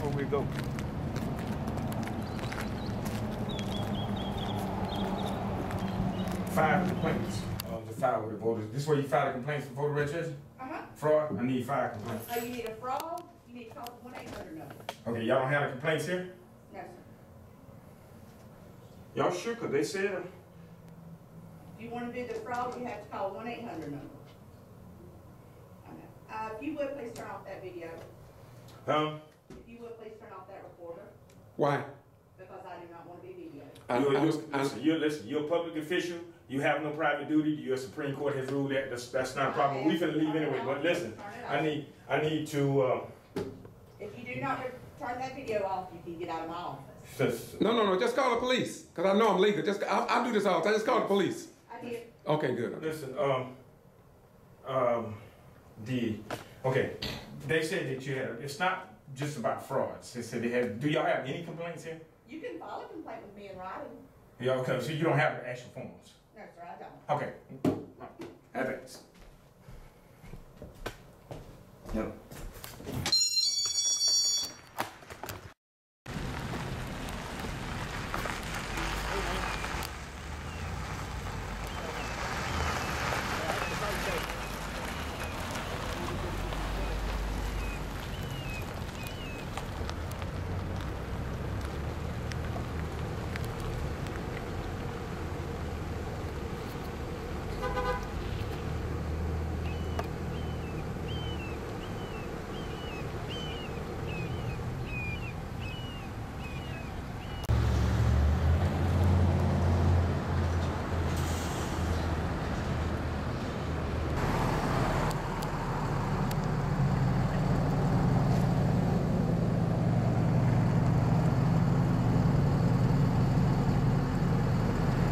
Where we go? File complaints. To file with the voters. This is where you file the complaints for voter registration? Fraud? I need 5 complaints. Oh, you need a fraud? You need to call the 1-800 number. Okay, y'all don't have the complaints here? No, sir. Y'all sure? Because they said... If you want to do the fraud, you have to call 1-800 number. Okay. If you would, please turn off that video. If you would, please turn off that recorder. Why? Because I do not want to be videoed. Listen, you're a public official. You have no private duty. Your Supreme Court has ruled that that's not a problem. We finna leave anyway. But listen, I need to. If you do not turn that video off, you can get out of my office. No. Just call the police. Cause I know I'm legal. I do this all the time. Just call the police. I did. Okay, good. Listen, okay. They said that you had. It's not just about frauds. They said they had. Do y'all have any complaints here? You can file a complaint with me in writing. Yeah, okay, so you don't have the actual forms? No, sir, I don't. Okay. Thanks. Yep.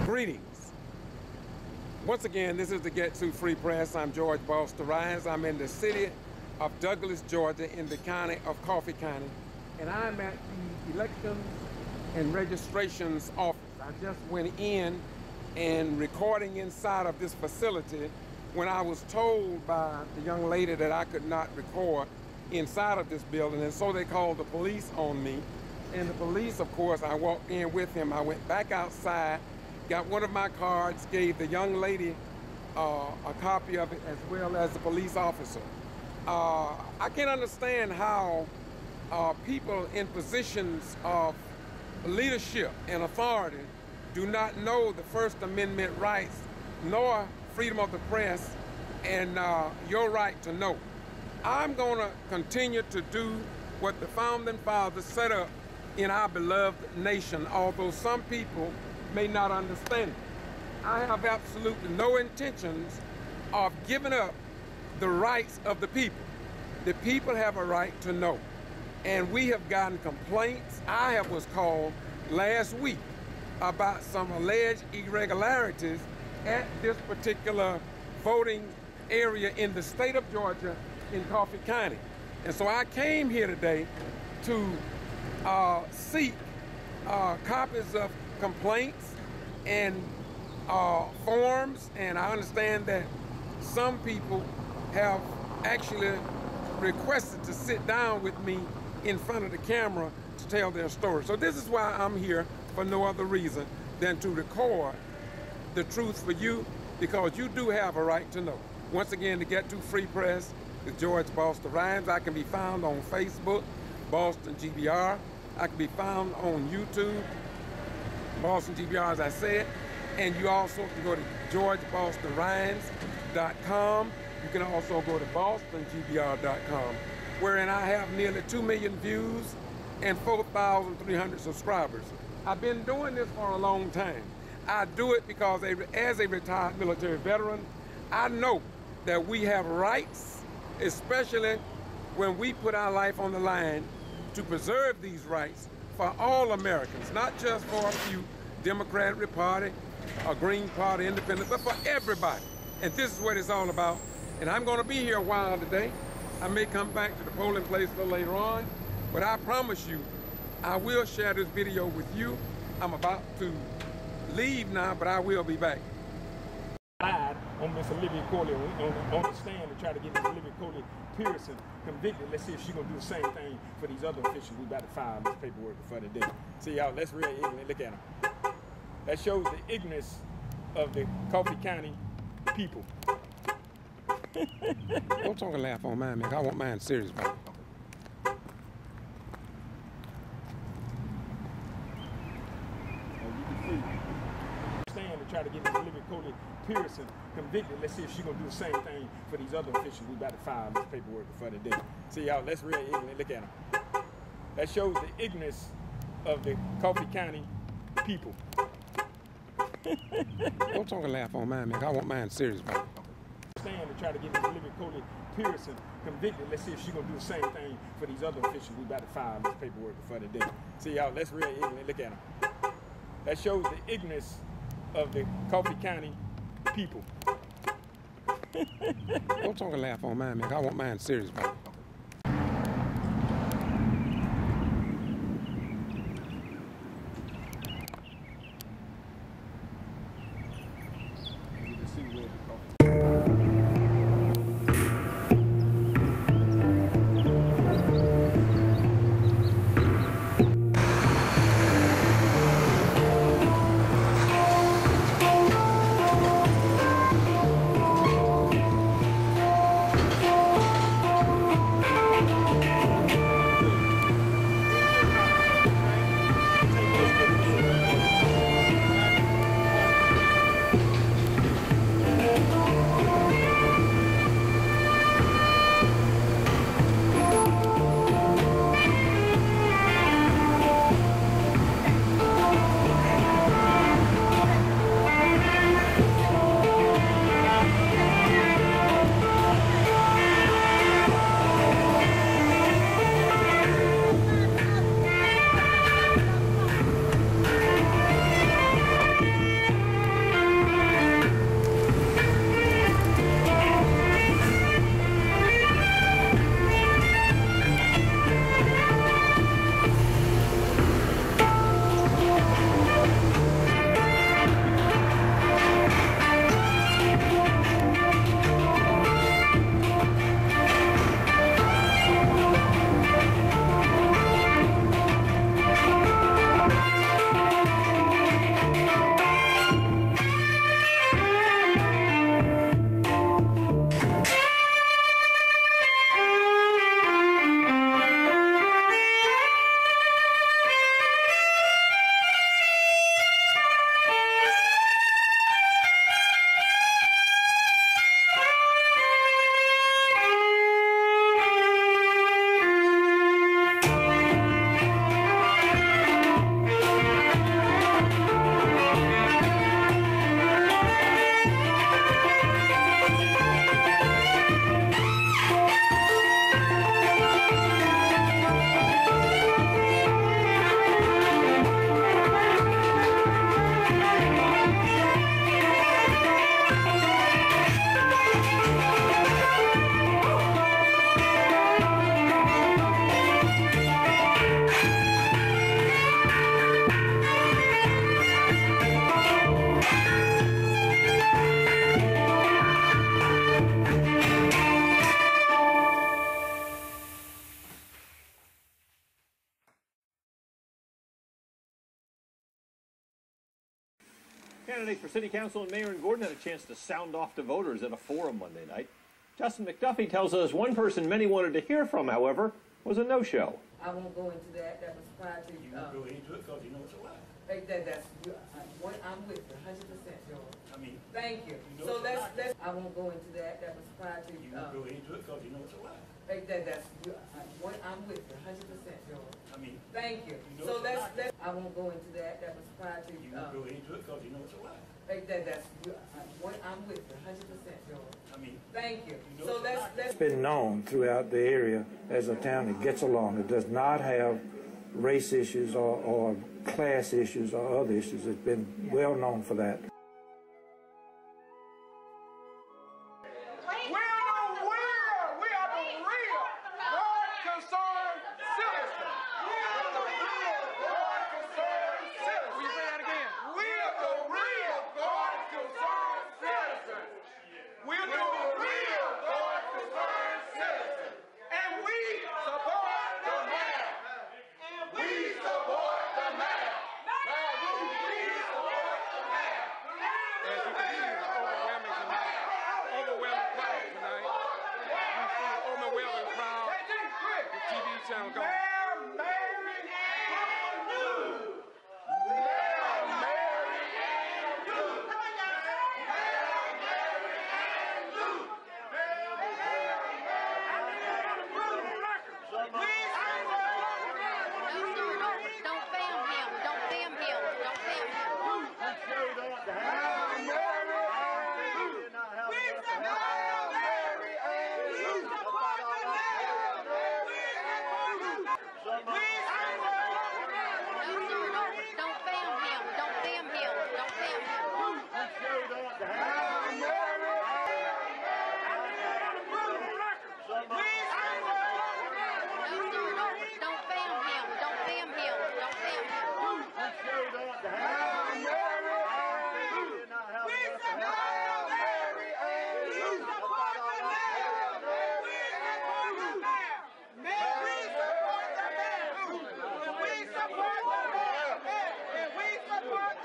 Greetings. Once again, this is the Get To Free Press. I'm George BATHCRAFT. I'm in the city of Douglas, Georgia, in the county of Coffee County. And I'm at the Elections and Registrations office. I just went in and recording inside of this facility when I was told by the young lady that I could not record inside of this building. And so they called the police on me. And the police, of course, I walked in with him. I went back outside, got one of my cards, gave the young lady a copy of it, as well as the police officer. I can't understand how people in positions of leadership and authority do not know the First Amendment rights, nor freedom of the press, and your right to know. I'm gonna continue to do what the Founding Fathers set up in our beloved nation, although some people may not understand it. I have absolutely no intentions of giving up the rights of the people. The people have a right to know. And we have gotten complaints. I was called last week about some alleged irregularities at this particular voting area in the state of Georgia in Coffee County. And so I came here today to seek copies of complaints and forms, and I understand that some people have actually requested to sit down with me in front of the camera to tell their story. So this is why I'm here, for no other reason than to record the truth for you, because you do have a right to know. Once again, to Get To Free Press with George BATHCRAFT. I can be found on Facebook, Boston G.B.R. I can be found on YouTube, Boston G.B.R. as I said. And you also can go to GeorgeBATHCRAFT.com. You can also go to BostonGBR.com, wherein I have nearly 2 million views and 4,300 subscribers. I've been doing this for a long time. I do it because as a retired military veteran, I know that we have rights, especially when we put our life on the line to preserve these rights for all Americans, not just for a few, Democrat, Republican, or Green Party, Independent, but for everybody. And this is what it's all about. And I'm gonna be here a while today. I may come back to the polling place a little later on, but I promise you, I will share this video with you. I'm about to leave now, but I will be back. on Miss Olivia Coley on the stand to try to get Miss Olivia Coley Pearson convicted. Let's see if she's gonna do the same thing for these other officials we about to file this paperwork for today. See y'all, that's real ignorant. Look at them. That shows the ignorance of the Coffee County people. Don't talk and laugh on mine, man. I want mine serious, man. Stand to try to get Miss Olivia Coley Pearson convicted. Let's see if she's gonna do the same thing for these other officials we about to file this paperwork for today. See y'all, that's real ignorant. Look at them. That shows the ignorance of the Coffee County people. Don't talk and laugh on mine, man. I want mine serious, man. Stand to try to get Miss Olivia Coley Pearson convicted. Let's see if she's gonna do the same thing for these other officials we about to file this paperwork for today. See y'all, that's real ignorant. Look at them. That shows the ignorance of the Coffee County people. Don't talk and laugh on mine, man. I want mine serious, man. Candidates for City Council and Mayor and Gordon had a chance to sound off to voters at a forum Monday night. Justin McDuffie tells us one person many wanted to hear from, however, was a no-show. I won't go into that. That was prior to... You won't go into it because you know it's a lie. I'm with you 100%, George. I mean, thank you. You know So it's a that's I won't go into that. That was prior to... you won't go into it because you know it's a lie. I'm with you 100%, George. I mean, thank you. You know So it's a lie. that's I won't go into that. That was prior to... You won't go into it because you know it's a lie. I'm with you 100%, George. I mean, thank you. You know So that's It's been known throughout the area as a town that gets along. It does not have race issues or class issues or other issues. It's been well known for that. Well, we're proud. The TV channel going.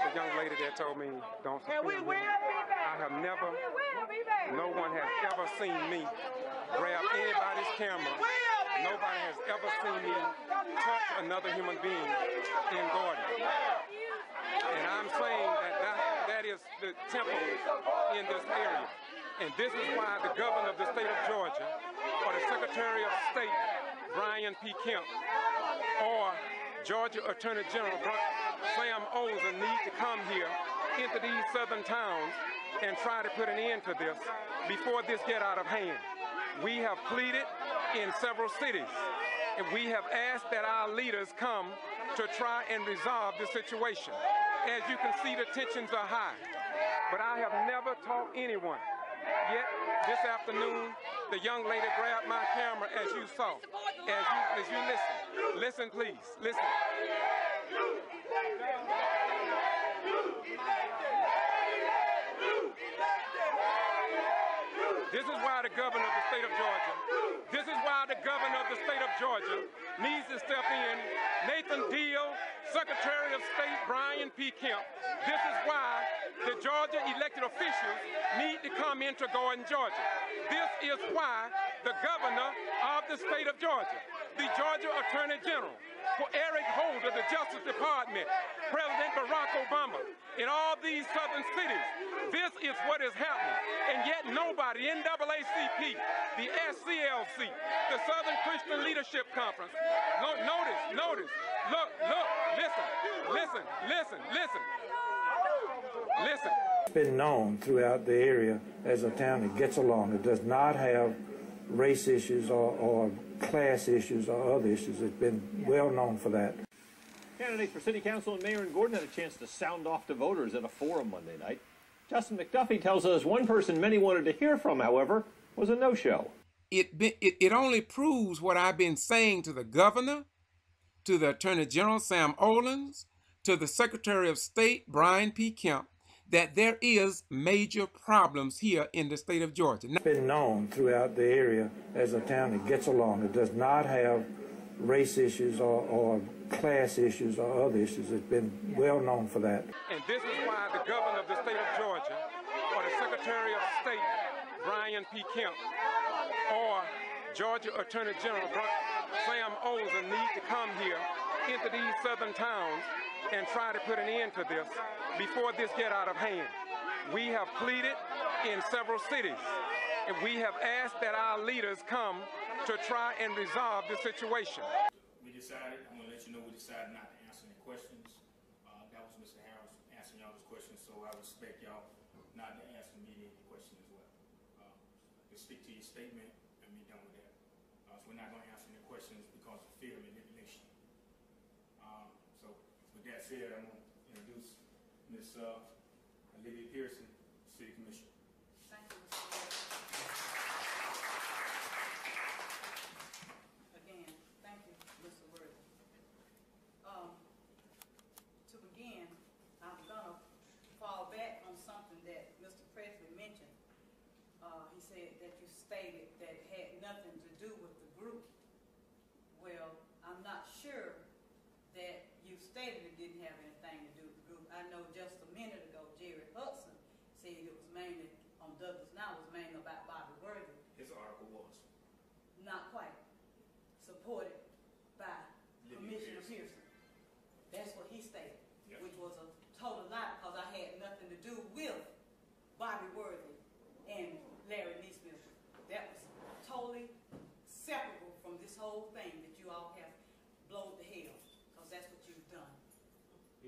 The young lady that told me don't support me. I have never, no one has ever seen me grab anybody's camera. Nobody has ever seen me touch another human being in Gordon. And I'm saying that is the temple in this area. And this is why the governor of the state of Georgia, or the Secretary of State, Brian P. Kemp, or Georgia Attorney General Sam Olsen need to come here into these southern towns and try to put an end to this before this get out of hand. We have pleaded in several cities, and we have asked that our leaders come to try and resolve the situation. As you can see, the tensions are high, but I have never taught anyone. Yet this afternoon, the young lady grabbed my camera, as you saw. As you listen. Listen, please. Listen. This is why the governor of the state of Georgia, needs to step in. Nathan Deal, Secretary of State Brian P. Kemp. This is why the Georgia elected officials need to come into Gordon, Georgia. This is why the governor of the state of Georgia, the Georgia Attorney General, Eric Holder, the Justice Department, President Barack Obama, in all these southern cities. This is what is happening. And yet nobody, NAACP, the SCLC, the Southern Christian Leadership Conference, notice, look, listen. It's been known throughout the area as a town that gets along. It does not have race issues or class issues or other issues. It's been well known for that. Candidates for city council and mayor in Gordon had a chance to sound off to voters at a forum Monday night. Justin McDuffie tells us one person many wanted to hear from, however, was a no-show. It only proves what I've been saying to the governor, to the Attorney General Sam Olens, to the Secretary of State Brian P. Kemp, that there is major problems here in the state of Georgia. It's been known throughout the area as a town that gets along. It does not have race issues or class issues or other issues. It's been well known for that. And this is why the governor of the state of Georgia, or the Secretary of State Brian P. Kemp, or Georgia Attorney General Sam Olsen need to come here into these southern towns and try to put an end to this before this get out of hand. We have pleaded in several cities, and we have asked that our leaders come to try and resolve the situation. I'm going to let you know we decided not to answer any questions. That was Mr. Harris answering y'all those questions, so I respect y'all not to answer me any questions as well. Just stick to your statement and be done with that. So we're not going to answer any questions because of fear and manipulation. So with that said, I'm going to introduce Ms. Olivia Pearson, City Commissioner. Thank you, again, thank you, Mr. Worthy. To begin, I'm gonna fall back on something that Mr. Presley mentioned. He said that you stated that it had nothing to do with the group. Well, I'm not sure that you stated it didn't have anything to do with the group. I know just a minute ago, Jerry Hudson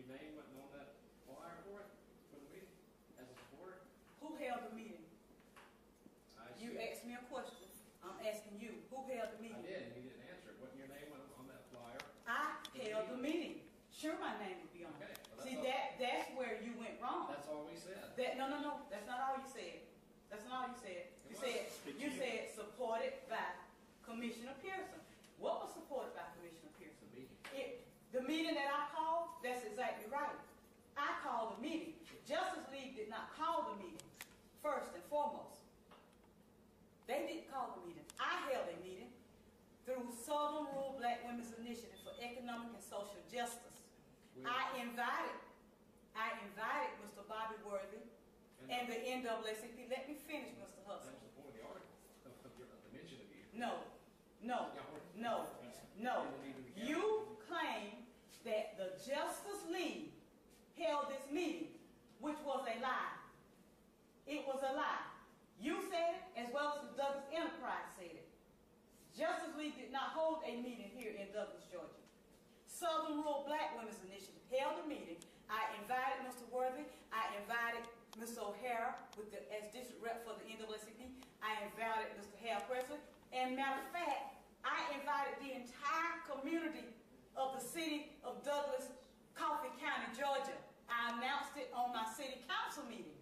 Your name wasn't on that flyer for it, for the meeting, as a supporter? Who held the meeting? You asked me a question. I'm asking you, who held the I meeting? did, and you didn't answer it. Wasn't your name on that flyer? I held the meeting. Sure, my name would be on it. Okay, well, See, that's that's where you went wrong. That's all we said. No. That's not all you said. That's not all you said. You said supported by Commissioner Pearson. What was supported by Commissioner Pearson? The meeting. The meeting that I called, that's exactly right. I called the meeting. The Justice League did not call the meeting, first and foremost. They didn't call the meeting. I held a meeting through Southern Rural Black Women's Initiative for Economic and Social Justice. I invited Mr. Bobby Worthy and the NAACP. Let me finish, Mr. Hudson. That was the point of the article, of the mention of you. No. You claim that the Justice League held this meeting, which was a lie. It was a lie. You said it, as well as the Douglas Enterprise said it. Justice League did not hold a meeting here in Douglas, Georgia. Southern Rural Black Women's Initiative held a meeting. I invited Mr. Worthy. I invited Mr. O'Hara as district rep for the NAACP. I invited Mr. Hal Presley. And matter of fact, I invited the entire community of the city of Douglas, Coffee County, Georgia. I announced it on my city council meeting.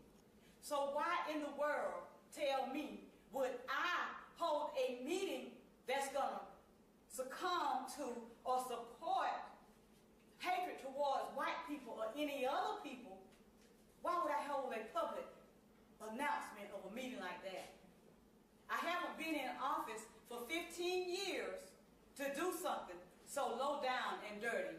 So why in the world tell me would I hold a meeting that's going to succumb to or support hatred towards white people or any other people? Why would I hold a public announcement of a meeting like that? I haven't been in office for 15 years to do something so low down and dirty.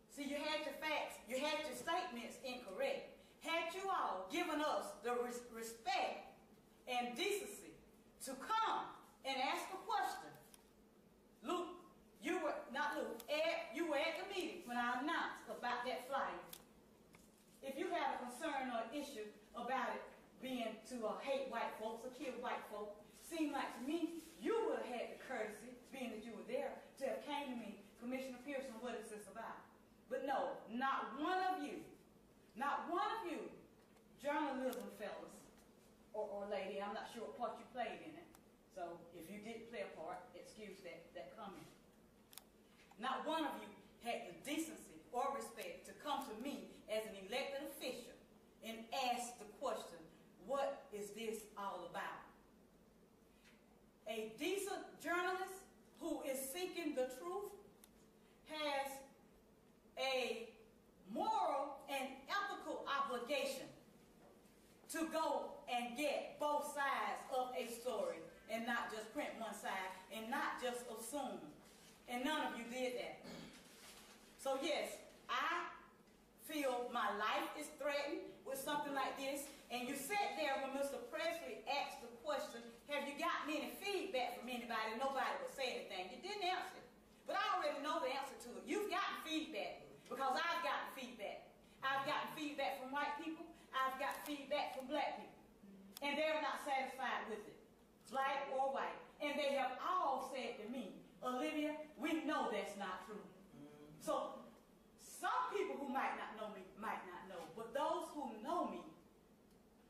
See, you had your facts, you had your statements incorrect. Had you all given us the respect and decency to come and ask a question, Luke, you were at the meeting when I announced about that flyer. If you had a concern or an issue about it being to hate white folks or kill white folks, seemed like to me you would have had the courtesy, being that you were there, to have came to me, Commissioner Pearson, what is this about? But no, not one of you, journalism fellas or lady, I'm not sure what part you played in it. So if you did play a part, excuse that comment. Not one of you had the decency or respect to come to me as an elected official and ask the question, what is this all about? A decent journalist who is seeking the truth has a moral and ethical obligation to go and get both sides of a story and not just print one side and not just assume. And none of you did that. So yes, I feel my life is threatened with something like this. And you sat there when Mr. Presley asked the question, have you gotten any feedback from anybody? Nobody would say anything. You didn't answer it. But I already know the answer to it. You've gotten feedback because I've gotten feedback. I've gotten feedback from white people. I've got feedback from black people. And they're not satisfied with it, black or white. And they have all said to me, Olivia, we know that's not true. So some people who might not know me might not know, but those who know me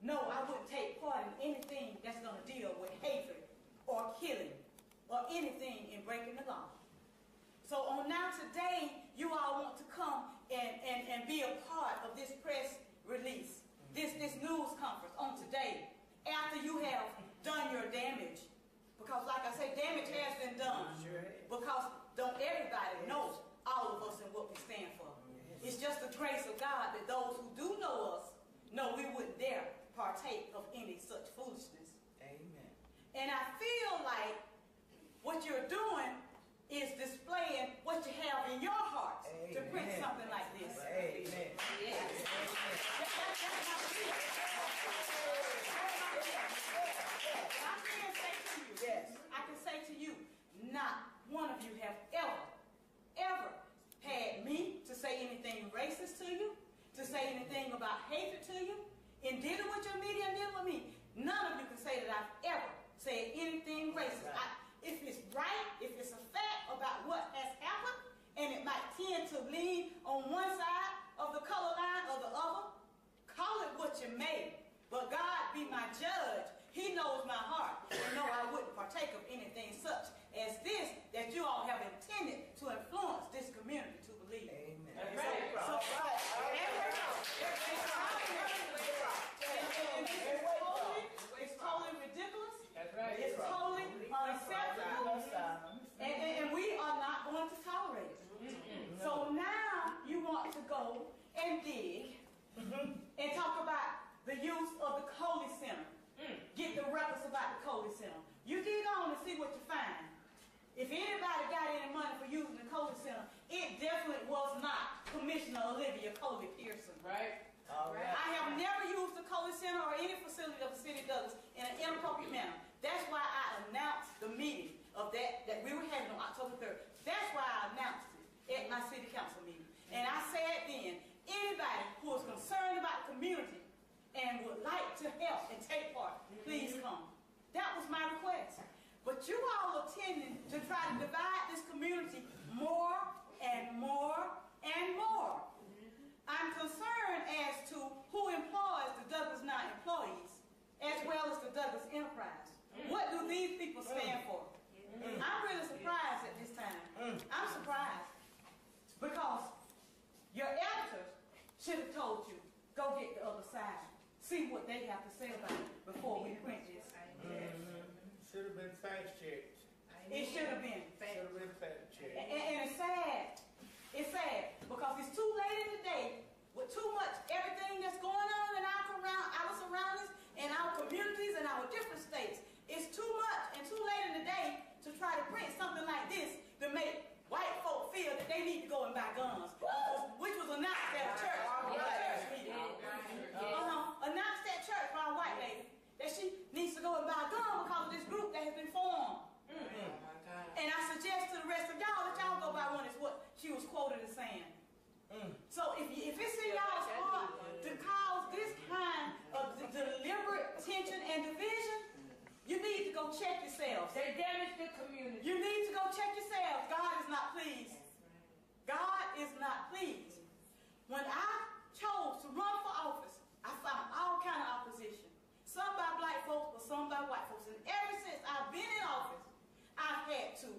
know I wouldn't take part in anything that's going to deal with hatred or killing or anything in breaking the law. So on now today, you all want to come and be a part of this press release, this news conference on today, after you have done your damage. Because like I say, damage has been done. Because don't everybody know all of us and what we stand for. It's just the grace of God that those who do know us know we wouldn't dare partake of any such foolishness. Amen. And I feel like what you're doing is displaying what you have in your heart to print something like this. Amen. Yes. I can say to you, not one of you have ever had me to say anything racist to you, to say anything about hatred to you, in dealing with your media and dealing with me. None of you can say that I've ever said anything racist. If it's right, if it's a fact about what has happened, and it might tend to lean on go and dig and talk about the use of the Coley Center. Get the records about the Coley Center. You dig on and see what you find. If anybody got any money for using the Coley Center, it definitely was not Commissioner Olivia Coley Pearson. Right? I have never used the Coley Center or any facility of the city of Douglas in an inappropriate manner. That's why I announced the meeting of that we were having on October 3rd. That's why I announced it at my city council meeting. And I said then, anybody who is concerned about the community and would like to help and take part, please come. That was my request. But you all are tending to try to divide this community more and more and more. I'm concerned as to who employs the Douglas Now employees, as well as the Douglas Enterprise. What do these people stand for? I'm really surprised at this time. I'm surprised. Because your editors should have told you, go get the other side. See what they have to say about it before we print this. Should have been fast-checked. It should have been. Should have been fast-checked. And it's sad. It's sad because it's too late in the day with too much everything that's going on in our surroundings and our communities and our different states. It's too much and too late in the day to try to print something like this to make white folk feel that they need to go and buy guns, which was announced at a church meeting. Announced at church by a white lady that she needs to go and buy a gun because of this group that has been formed. And I suggest to the rest of y'all that y'all go by one is what she was quoted as saying. So if it's in y'all's heart to cause this kind of deliberate tension and division, you need to go check yourselves. They damaged the community. You need to go check yourselves. God is not pleased. God is not pleased. When I chose to run for office, I found all kind of opposition. Some by black folks, but some by white folks. And ever since I've been in office, I've had to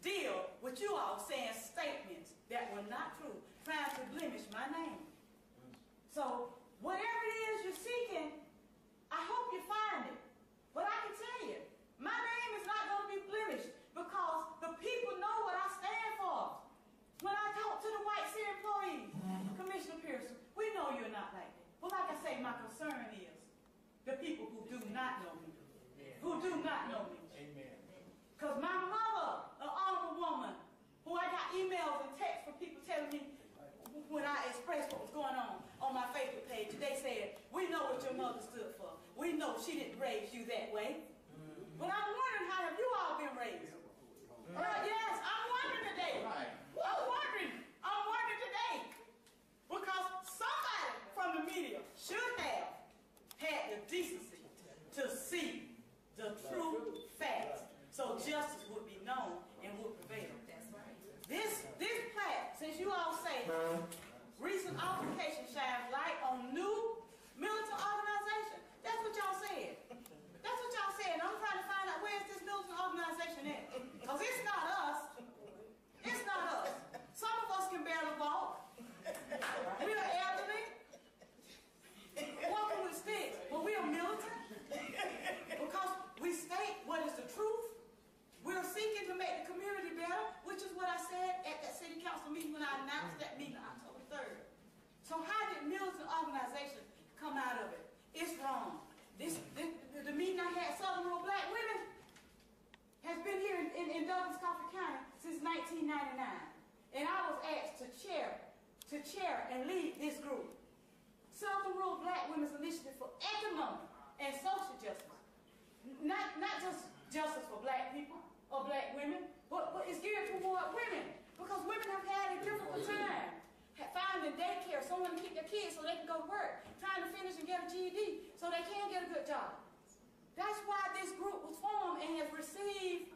deal with you all saying statements that were not true, trying to blemish my name. So whatever it is you're seeking, I hope you find it. But I can tell you, my name is not going to be blemished because the people know what I stand for. When I talk to the white city employees, Commissioner Pearson, we know you're not like that. But like I say, my concern is the people who do not know me. Who do not know me. Amen. Because my mother, an honorable woman, who I got emails and texts from people telling me when I expressed what was going on my Facebook page, they said, we know what your mother stood for. We know she didn't raise you that way. But I'm wondering, how have you all been raised? Yes, I'm wondering today. I'm wondering today. Because somebody from the media should have had the decency to see the true facts so justice would be known and would prevail. That's right. This plaque, since you all say recent altercation shines light on new militant organization, that's what y'all said. That's what y'all said. And I'm trying to find out where's this militant organization at. Because it's not us. It's not us. Some of us can barely walk. We are elderly. Walking with sticks. But we are militant. Because we state what is the truth. We're seeking to make the community better, which is what I said at that city council meeting when I announced that meeting on October 3rd. So how did militant organization come out of it? It's wrong. The meeting I had, Southern Rural Black Women, has been here in Douglas, Coffee County since 1999. And I was asked to chair and lead this group. Southern Rural Black Women's Initiative for Economic and Social Justice. Not just justice for black people or black women, but it's geared toward women. Because women have had a difficult time finding daycare, someone to keep their kids so they can go to work, trying to finish and get a GED so they can get a good job. That's why this group was formed and has received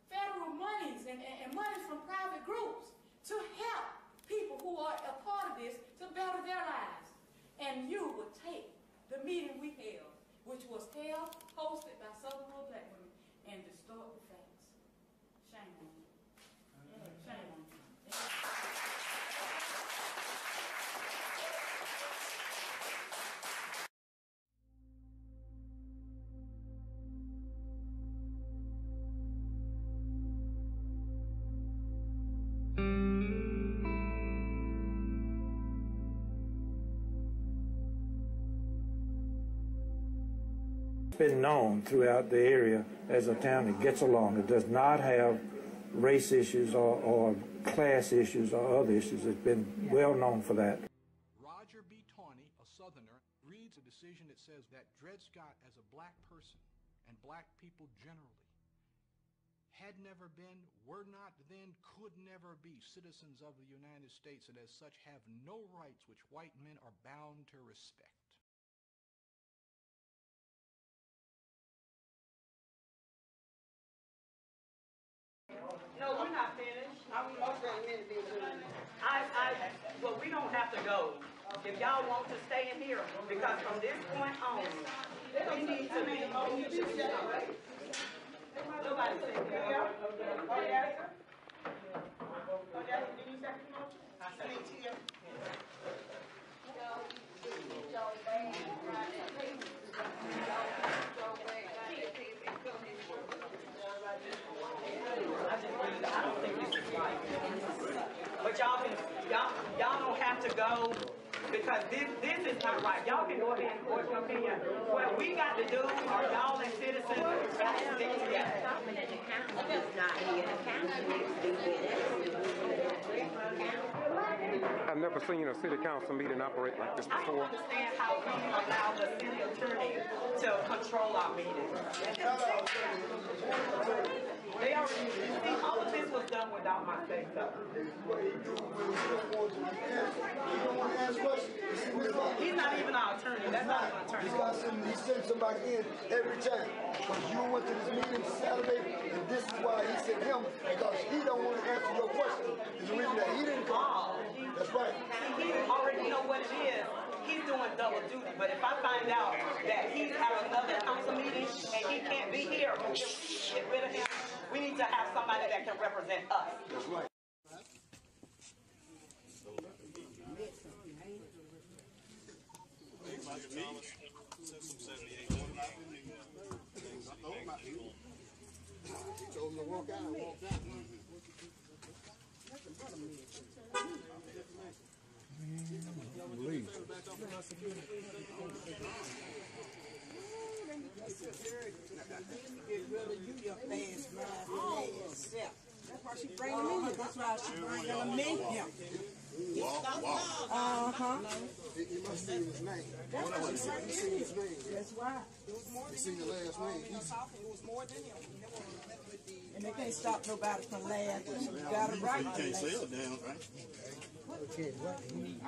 federal monies and monies from private groups to help people who are a part of this to better their lives. And you would take the meeting we held, which was hosted by Southern Rural Black Women, and distort the facts. Shame on you. Shame on you. It's been known throughout the area as a town that gets along. It does not have race issues or class issues or other issues. It's been well known for that. Roger B. Tawney, a Southerner, reads a decision that says that Dred Scott, as a black person, and black people generally, had never been, were not then, could never be citizens of the United States, and as such have no rights which white men are bound to respect. No, we're not finished. Well, we don't have to go. If y'all want to stay in here, because from this point on, we need to be. Nobody said that. Oh, yes, sir. Oh, yes, did you second the motion? I second it. I don't think this is right. But y'all don't have to go because this is not right. Y'all can go ahead and voice your opinion. What we got to do are y'all as citizens got to stick together. I've never seen a city council meeting operate like this I don't before. understand how we allow the city attorney to control our meetings. They already, see, all of this was done without my say so. He's not even our attorney. That's not an attorney. He sent somebody in every time. Because you went to this meeting Saturday, and this is why he sent him, because he don't want to answer your question. It's the reason that he didn't come. That's right. He already know what it is. He's doing double duty. But if I find out that he's at another council meeting and he can't be here, get rid of him. We need to have somebody that can represent us. That's right. He told him to walk out and walked out. That's why she bringing him in here. That's why she bringing him in here. He must see his name. That's why she bringing him in here. That's why. He seen the last name. It was more than him. And they can't stop nobody from laughing. You got it right. You can't say it down, right? I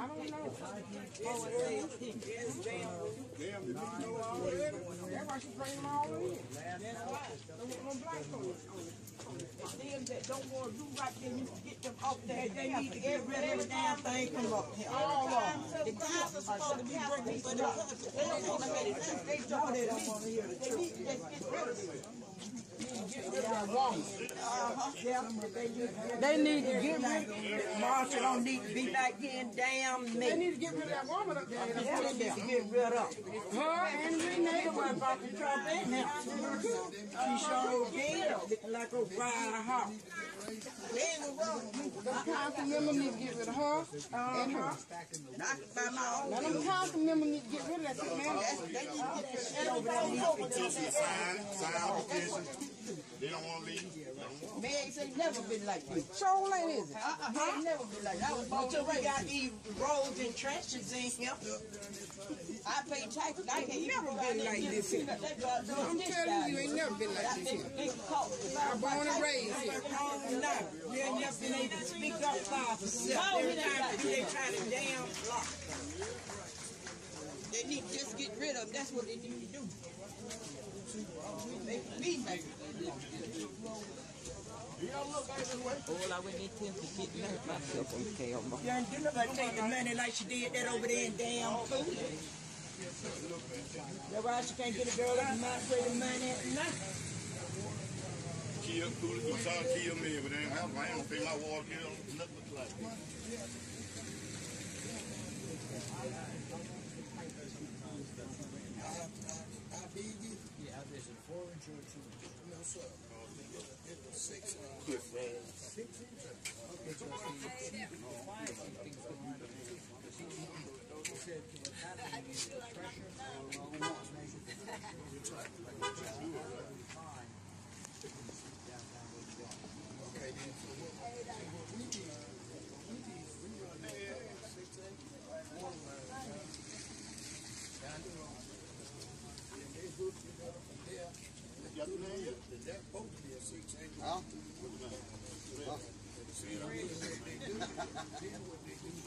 don't know. That's why she bringing them all in. Don't want no black folks. Them that don't want to do right, they need to get them up there. They need to get rid of every damn thing from up here. All of them. The cops are supposed to be bringing these up. They don't want to make it. They don't want to hear the truth. They need to get rid of it. They need to get rid of Marshall don't need to be like getting damn me. They need to get rid of that woman up there. They need to get rid of her and Renee were about to Trump in now. She sure did, looking like a wild hawk. The council member need to get rid of her and her. Not by my own. None of the council members need to get rid of that man. They need to get rid of that. They don't want to leave. Man, it's never been like this. So ain't is it? Ain't never been like that. Until we got these roads and trenches in here. I pay taxes. I ain't never been like this here. I'm telling you, ain't never been like this here. I'm born and raised here. You ain't never been able to speak up for yourself. Every time they try to damn block. They need to just get rid of them. That's what they need to do. They make it. All I would need to get myself on camera. You ain't do nobody take the money like she did that over there in damn food. That's why she can't get a girl up and not pay the money at night. Kill me, but they don't have I don't pay my water bill, nothing like that. No, sir. It was 6. 6 inches.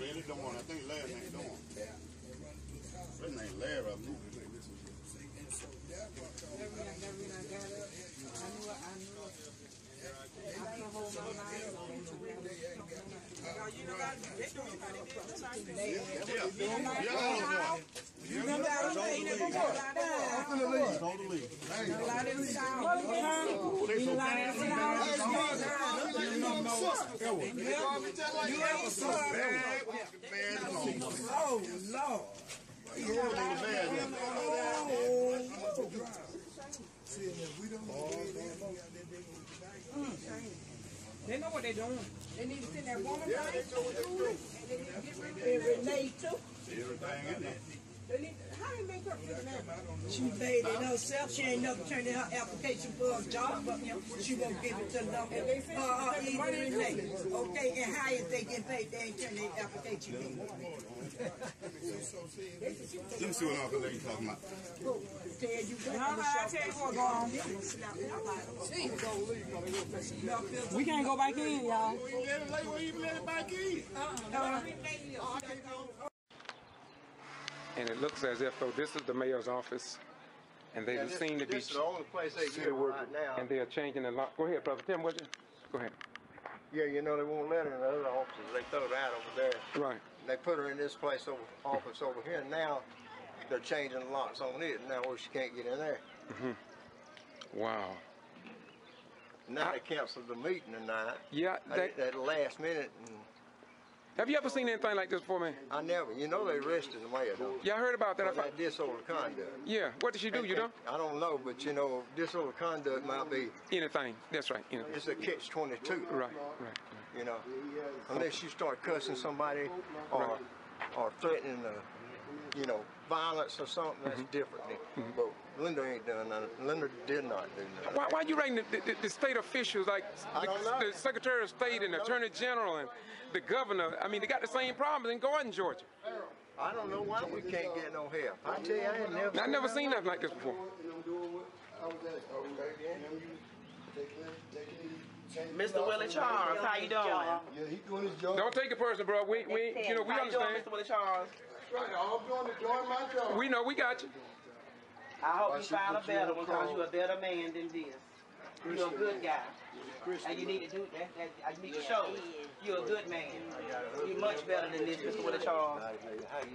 Really don't want. I think last name don't want. First name Larry, I believe. Oh, Lord. They know what they're doing. They need to send that woman down and they need to get rid of Renee too. Everything in there. How they make her figure that? She made it herself. She ain't never turned in her application for a job, but she won't give it to them. Either Renee. Okay, and how is they get paid? They ain't turned their application in. Let me see what Uncle Lady talking about. I tell you what, go on. We can't go back in, y'all. And it looks as if though this is the mayor's office, and they seem to be. This is the only place they get right now. And they are changing a lot. Go ahead, brother Tim. What you? Go ahead. Yeah, you know they won't let her in the other offices. They throw her out over there. Right. They put her in this place office over here. Now they're changing the locks on it. Now where she can't get in there. Wow. Now they canceled the meeting tonight. Yeah. At the last minute. Have you ever seen anything like this before, man? I never. You know they arrested the mayor, though. Yeah, I heard about that. For that disorderly conduct. Yeah. What did she do? You know? I don't know, but you know, disorderly conduct might be anything. That's right. Anything. It's a catch-22. Right. You know, unless you start cussing somebody or threatening, you know, violence or something, that's different. But Linda ain't done nothing. Linda did not do nothing. Why are you writing the state officials like the Secretary of State and the Attorney General and the governor? I mean, they got the same problems in Gordon, Georgia. I don't know why we can't get no help. I tell you, I've never seen nothing like this before. Mr. Willie Charles, how you doing? Yeah, he doing his job. Don't take it personal, bro. We you know, we how understand. You doing, Mr. Willie Charles? Right, I'm doing my job. We know, we got you. I hope you find a better one because you're a better man than this. You're a good guy. And you need to do that. You need to show you're a good man. You're much better than this, Mr. Willie Charles.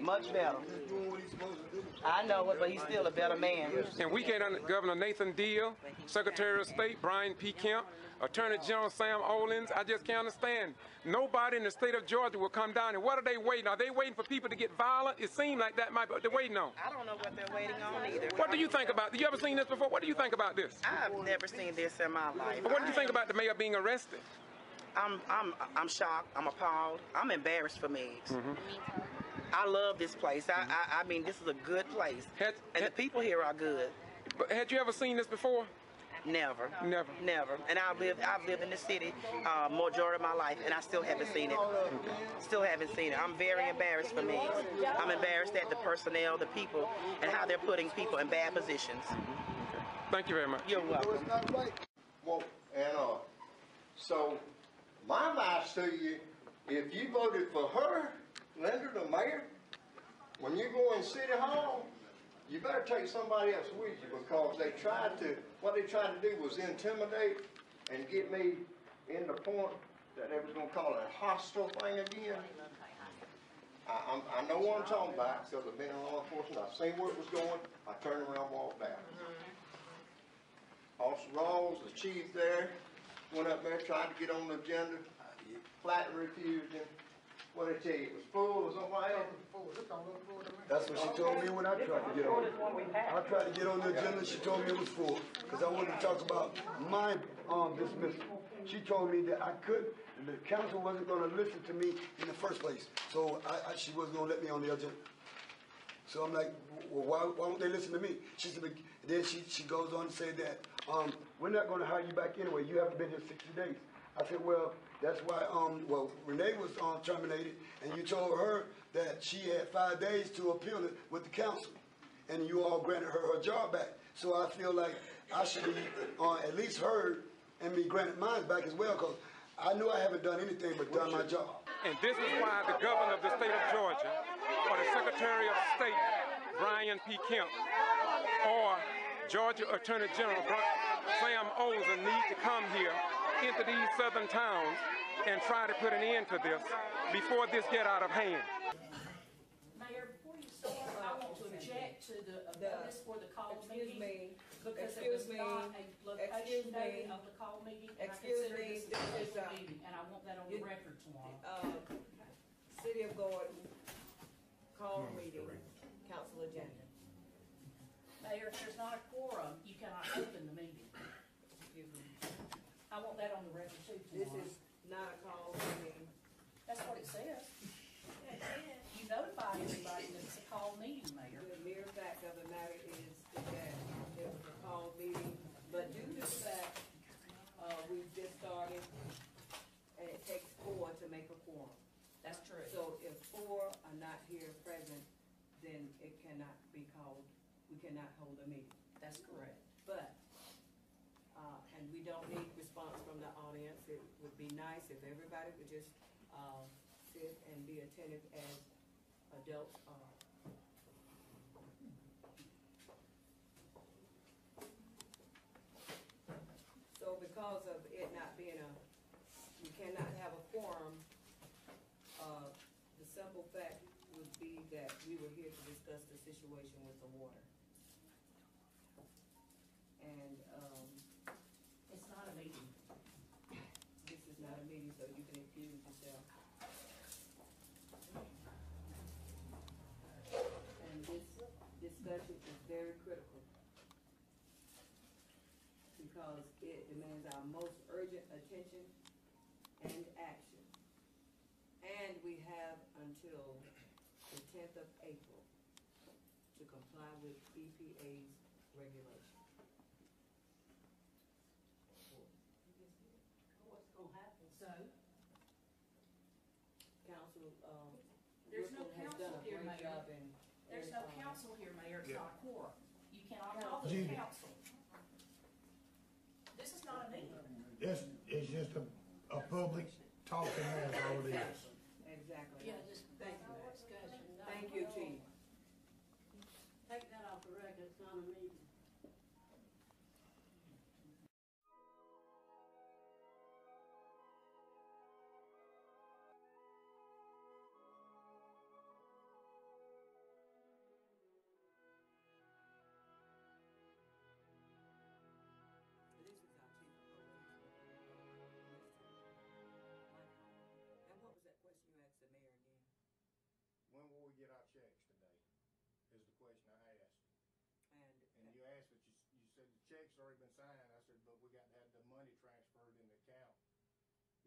Much better. I know it, but he's still a better man. And we can't Governor Nathan Deal, Secretary of State Brian P. Kemp, Attorney General Sam Olens. I just can't understand. Nobody in the state of Georgia will come down. And what are they waiting? Are they waiting for people to get violent? It seems like that might be what they're waiting on. I don't know what they're waiting on either. What do you think about this? You ever seen this before? What do you think about this? I've never seen this in my life. What do you think about the mayor being arrested? I'm shocked. I'm appalled. I'm embarrassed for Meigs. I love this place. I mean, this is a good place. And the people here are good. But had you ever seen this before? Never. Never. Never. And I've lived in the city majority of my life, and I still haven't seen it. Still haven't seen it. I'm very embarrassed for me. I'm embarrassed at the personnel, the people, and how they're putting people in bad positions. Thank you very much. You're welcome. Well, and so my advice to you, if you voted for her, Linda, the mayor, when you go in City Hall, you better take somebody else with you because what they tried to do was intimidate and get me in the point that they was going to call it a hostile thing again. I know what I'm talking about because I've been in law enforcement. I've seen where it was going. I turned around and walked out. Officer Rawls, the chief there, went up there, tried to get on the agenda, flat refused him. What did I tell you? It was full or somebody else? That's what she told me when I tried to get on. I tried to get on the agenda. She told me it was full because I wanted to talk about my dismissal. She told me that I could, and the council wasn't going to listen to me in the first place. So she wasn't going to let me on the agenda. So I'm like, well, why won't they listen to me? She said, then she goes on to say that, we're not going to hire you back anyway. You haven't been here 60 days. I said, well, that's why, well, Renee was terminated, and you told her that she had 5 days to appeal it with the council, and you all granted her job back. So I feel like I should be at least heard and be granted mine back as well, because I know I haven't done anything but done my job. And this is why the governor of the state of Georgia, or the Secretary of State, Brian P. Kemp, or Georgia Attorney General Sam Olsen need to come here into these southern towns and try to put an end to this before this get out of hand. Mayor, before you start, I want to object to the notice for the call meeting because it was not a location date of the call meeting, and I consider this a special meeting, and I want that on the record tomorrow. City of Gordon, call meeting, council agenda. Mayor, if there's not a quorum, you cannot open the meeting. I want that on the record too tomorrow. This is not a call meeting. That's what it says. You notify everybody that it's a call meeting, Mayor. The mere fact of the matter is that it was a call meeting, but due to the fact we've just started, and it takes 4 to make a quorum. That's true. So if 4 are not here present, then it cannot be called, we cannot hold a meeting. That's correct. But, and we don't need response from the audience. It would be nice if everybody would just sit and be attentive as adults are. So because of it not being we cannot have a quorum, the simple fact would be that we were here to discuss the situation with the water. And it's not a meeting. This is not a meeting, so you can accuse yourself. And this discussion is very critical because it demands our most urgent attention and action. And we have until the 10th of April to comply with EPA's regulation. What's going to happen? So, Council, there's no Brooklyn has council done a here, great Mayor. job in. There's no council here, Mayor. It's not a quorum. You cannot call this G.B.R. council. This is not a meeting. It's just a public talking, that's all it is. Exactly. Yeah, just Thank you. discussion. Thank you, Chief. Take that off the record. It's not a meeting. This is our chief of police. And what was that question you asked the mayor again? When will we get our checks today? Is the question I asked. And you asked, but you said the check's already been signed. I said, but we got to have the money transferred in the account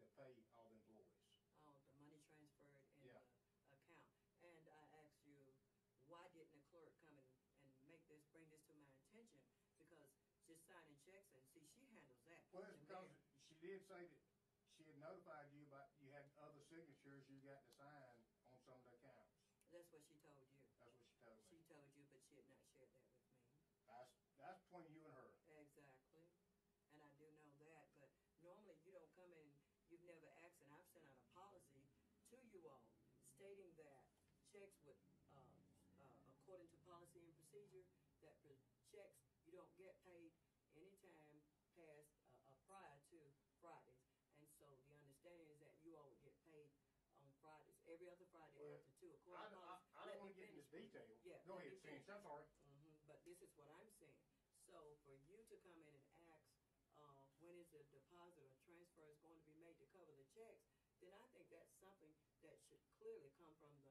to pay all the employees. Oh, the money transferred in Yeah. the account. And I asked you, why didn't the clerk come and bring this to my attention? Because just signing checks and see, she handles that. Well, it's because she did say that she had notified you about you had other signatures you got to sign on some of the accounts. That's what she told you. That's what she told me. She told you, but she had not shared that with me. That's between you and her. Exactly. And I do know that, but normally you don't come in, you've never asked, and I've sent out a policy to you all stating that checks would, according to policy and procedure, that checks, you don't get paid anytime past prior to Fridays. And so the understanding is that you all would get paid on Fridays, every other Friday after 2. According to policy. I don't want to get into detail. Yeah, go ahead, finish. I'm sorry. But this is what I'm saying. So for you to come in and ask when is the deposit or transfer is going to be made to cover the checks, then I think that's something that should clearly come from the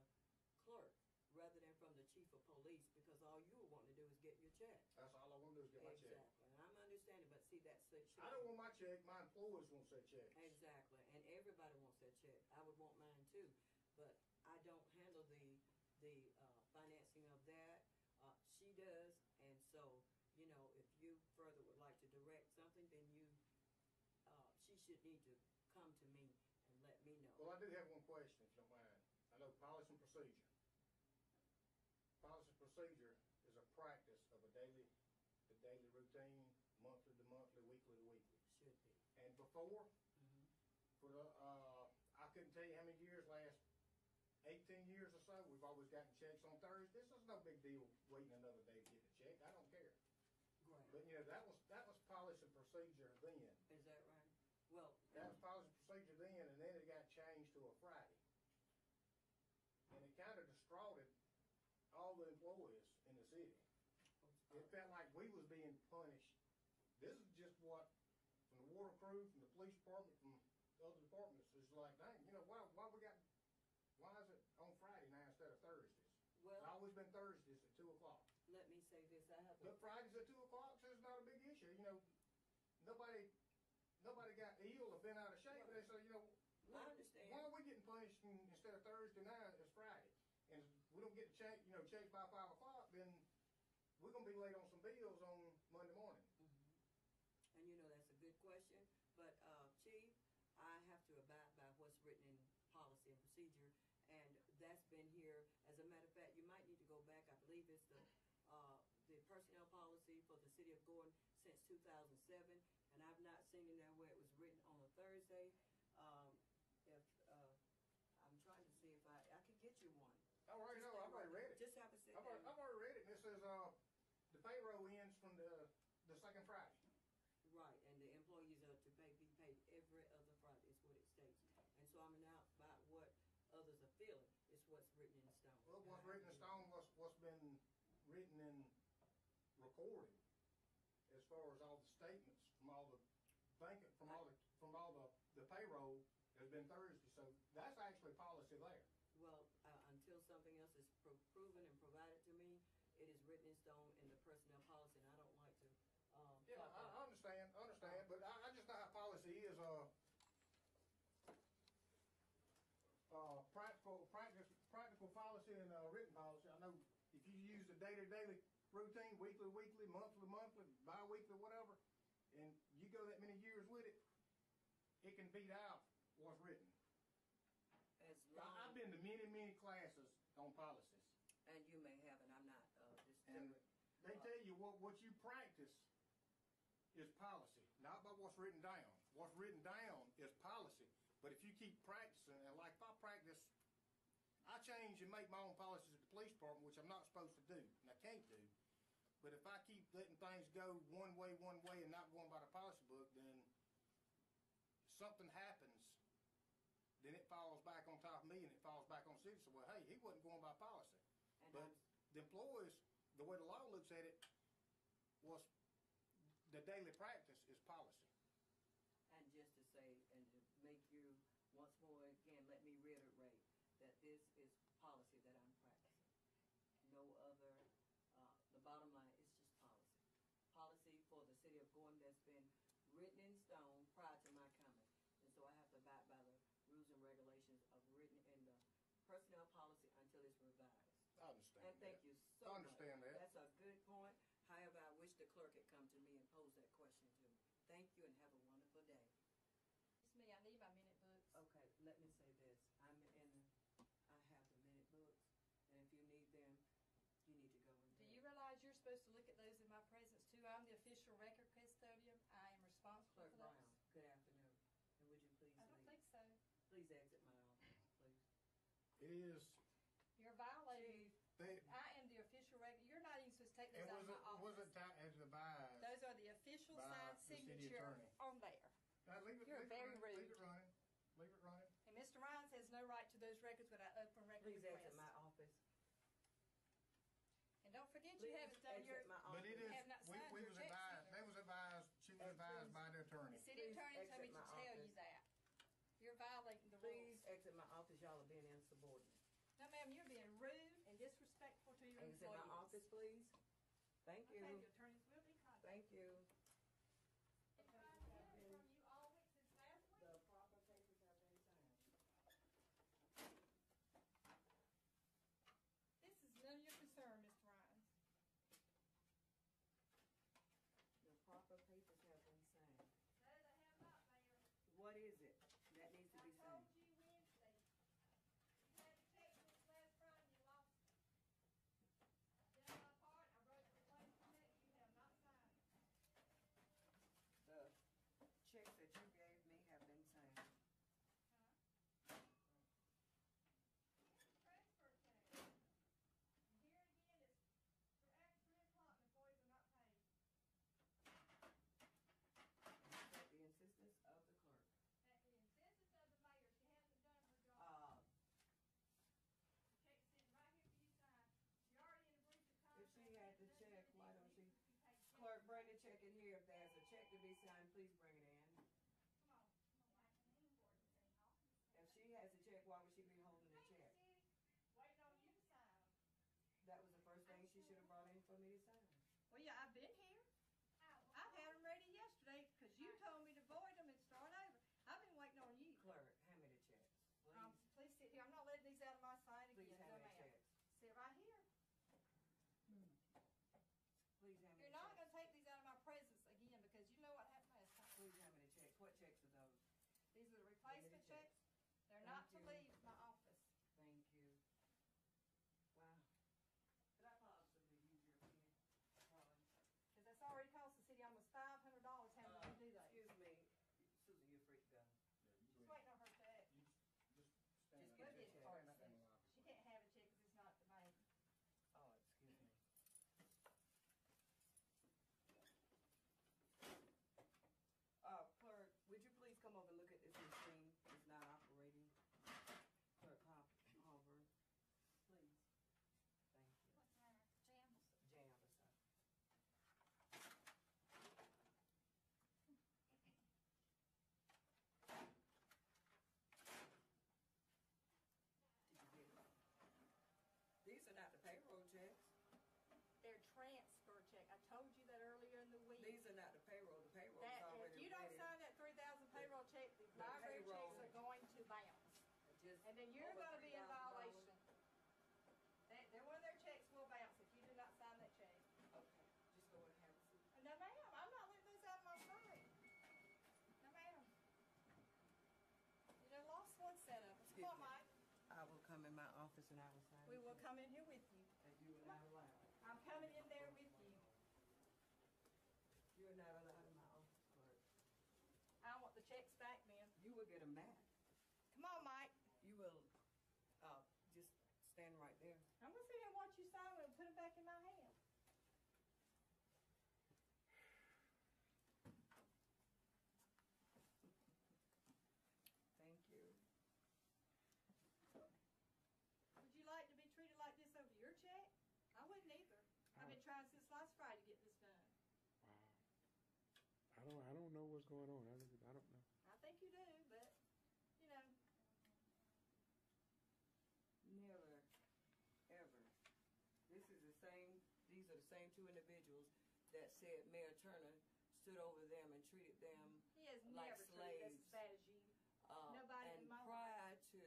clerk rather than from the chief of police, because all you want to do is get your check. That's all I want to do is get my check. Exactly. And I'm understanding, but see, that's the check. I don't want my check. My employees want their checks. Exactly. And everybody wants their check. I would want mine too. But I don't handle the financing of that. She does, and so, you know, if you further would like to direct something, then she should need to come to me and let me know. Well, I do have one question, if you don't mind. I know policy and procedure. Policy and procedure is a practice of the daily routine, monthly to monthly, weekly to weekly. Should be. And before, for the, I couldn't tell you how many years, last 18 years or so, we've always gotten checks on Thursday. This is no big deal waiting another day to get the check. I don't care. Right. But you know, that was policy and procedure then. Is that right? Well, that was policy and procedure then, and then it got changed to a Friday. And it kind of destroyed all the employees in the city. It felt like we was being punished. This is just what, from the water crew, from the police department, from other departments, it's like, dang, you know, why is it on Friday now instead of Thursdays? Well, it's always been Thursdays at 2 o'clock. Let me say this, But Fridays at 2 o'clock, so it's not a big issue. You know, nobody got ill or been out of shape. They say, you know, I understand. Why are we getting punished instead of Thursday now, it's Friday? And if we don't get checked by 5 o'clock, then we're going to be late on some bills on Monday morning. And you know, that's a good question. But, Chief, I have to abide by what's written in policy and procedure. And that's been here. As a matter of fact, you might need to go back. I believe it's the personnel policy for the city of Gordon since 2007. And I've not seen in there where it was written on a Thursday. I'm trying to see if I could get you one. I've already read it. Just have a sit I've already read it, and it says the payroll ends from the second Friday. Right, and the employees are to be paid every other Friday, is what it states. And so I'm not about what others are feeling. It's what's written in stone. Well, what's written in stone, what's been written and recorded, as far as all the statements from all the banking, from all the payroll, has been Thursday. So that's actually policy there. Well, until something else is proven and provided to me, it is written in stone in the personnel policy, and I don't like to. Yeah, I understand, but I just know how policy is. Practical policy and written policy. I know if you use the daily routine, weekly, monthly, bi-weekly, whatever, and you go that many years with it, it can beat out what's written. I've been to many classes on policies. And you may have, and I'm not and they tell you what you practice is policy, not by what's written down. What's written down is policy. But if you keep practicing, and like if I practice, I change and make my own policies at the police department, which I'm not supposed to do, and I can't do. But if I keep letting things go one way, and not going by the policy book, then something happens. Then it falls back on top of me, and it falls back on the city. So, well, hey, he wasn't going by policy. But the employees, the way the law looks at it, was the daily practice is policy. And just to say, and to make you, once more again, let me reiterate that this is policy that I'm practicing. No other, the bottom line is just policy. Policy for the city of Gordon that's been written in stone prior to my coming. And so I have to abide by the rules and regulations of written in the personnel policy until it's revised. I understand and thank you so much. I understand that. That's a good point. However, I wish the clerk had come to me and posed that question to me. Thank you and have a wonderful day. It's me. I need my minute books. Okay, let me say this. I have the minute books, and if you need them, you need to go and do you realize you're supposed to look at those in my presence too? I'm the official record custodian. I am responsible Clerk for those. Brown, good afternoon. And would you please I don't think so. Please exit my office, please. It is. You're violating. I am the official record. You're not even supposed to take those out of my office. Was it advised? Those are the official signed signature on there. You're very rude. Leave it running. Leave it running. And Mr. Rhines has no right to those records without open record request. Please exit my office. And don't forget you haven't done your. But it is. We was advised. They was advised. She was advised by the attorney. The city attorney told me to tell you that. You're violating the rules. Please exit my office. Y'all are being insubordinate. No, ma'am, you're being rude and disrespectful to your employees. Exit my office, please. Thank you. Okay, the attorneys will be contacted. Thank you. From you all week since last week? The proper papers have been signed. This is none of your please bring it in? If she has a check, why would she be holding the check? Waiting on you to sign. That was the first thing she should have brought in for me to sign. Well, yeah, I've been here. I've had them ready yesterday because you told me to void them and start over. I've been waiting on you. Clerk, hand me the checks, please. Please sit here. I'm not letting these out of my sight again. Please hand me the ma'am. checks. Sit right here. Please hand me You're the not checks. going to take these out of my presence again because you know what happened last time. Please hand me the checks. What checks are those? These are the replacement checks. checks. They're Thank not to you. leave my office. Thank you. Wow. Could I possibly use your pen? Probably. Because that's already cost the city almost $500 having to do that. Excuse me, Susan, you're free to go. She's waiting on her check. Just We'll get get your it for check. you. She can't have a check because it's not the bank. Oh, excuse me. Clerk, would you please come over and look at this machine? It's not operating. Clerk Hopper, please. Thank you. What's her? Jams? Jams, sir. Did you get it? These are not the payroll checks. They're transfer check. I told you that earlier in the week. These are not the payroll. The payroll is That, already if you don't ready. sign that 3,000 payroll check, the library payroll- checks are going to bounce. And then you're over going to be in $3,000. violation. They're one of their checks will bounce if you do not sign that check. Okay, just go and have a seat. No, ma'am, I'm not letting this out of my sight. No, ma'am. You done lost one set of us. Come on, Mike. I will come in my office and I will sign. We will come in here with you. And you are not allowed. I'm coming in there with you. You are not allowed in my office, clerk. I want the checks back, ma'am. You will get them back. Come on, Mike. You will, just stand right there. I'm gonna sit here and watch you sign them and put them back in my hand. Thank you. Would you like to be treated like this over your check? I wouldn't either. I've been trying since last Friday to get this done. Wow. I don't know what's going on. I don't know. I think you do, but, you know. Never, ever. These are the same two individuals that said Mayor Turner stood over them and treated them He has like never treated us slaves. as bad as you. Nobody in And my life. prior to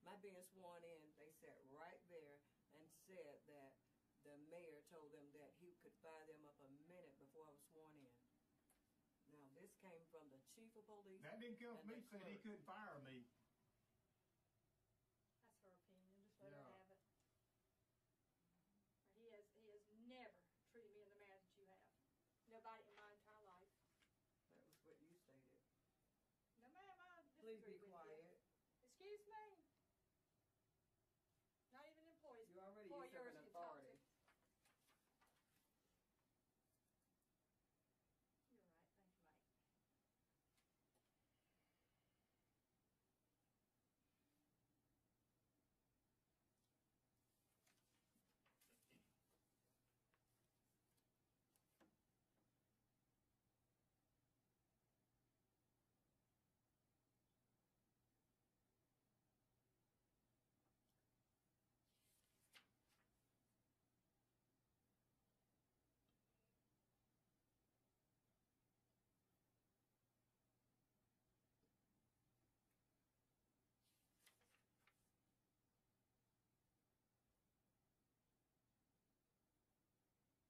my being sworn in, they sat right there and said that the mayor told them that he could fire them up a minute before I was sworn in. Now, this came from the chief of police. That didn't come from and me, the said he clerk. couldn't fire me. That's her opinion. Just let her Yeah. have it. He has never treated me in the manner that you have. Nobody in my entire life. That was what you stated. No, ma'am, I Please disagree be with quiet. you. Excuse me. Not even employees. You already employers usurping can talk to. authority.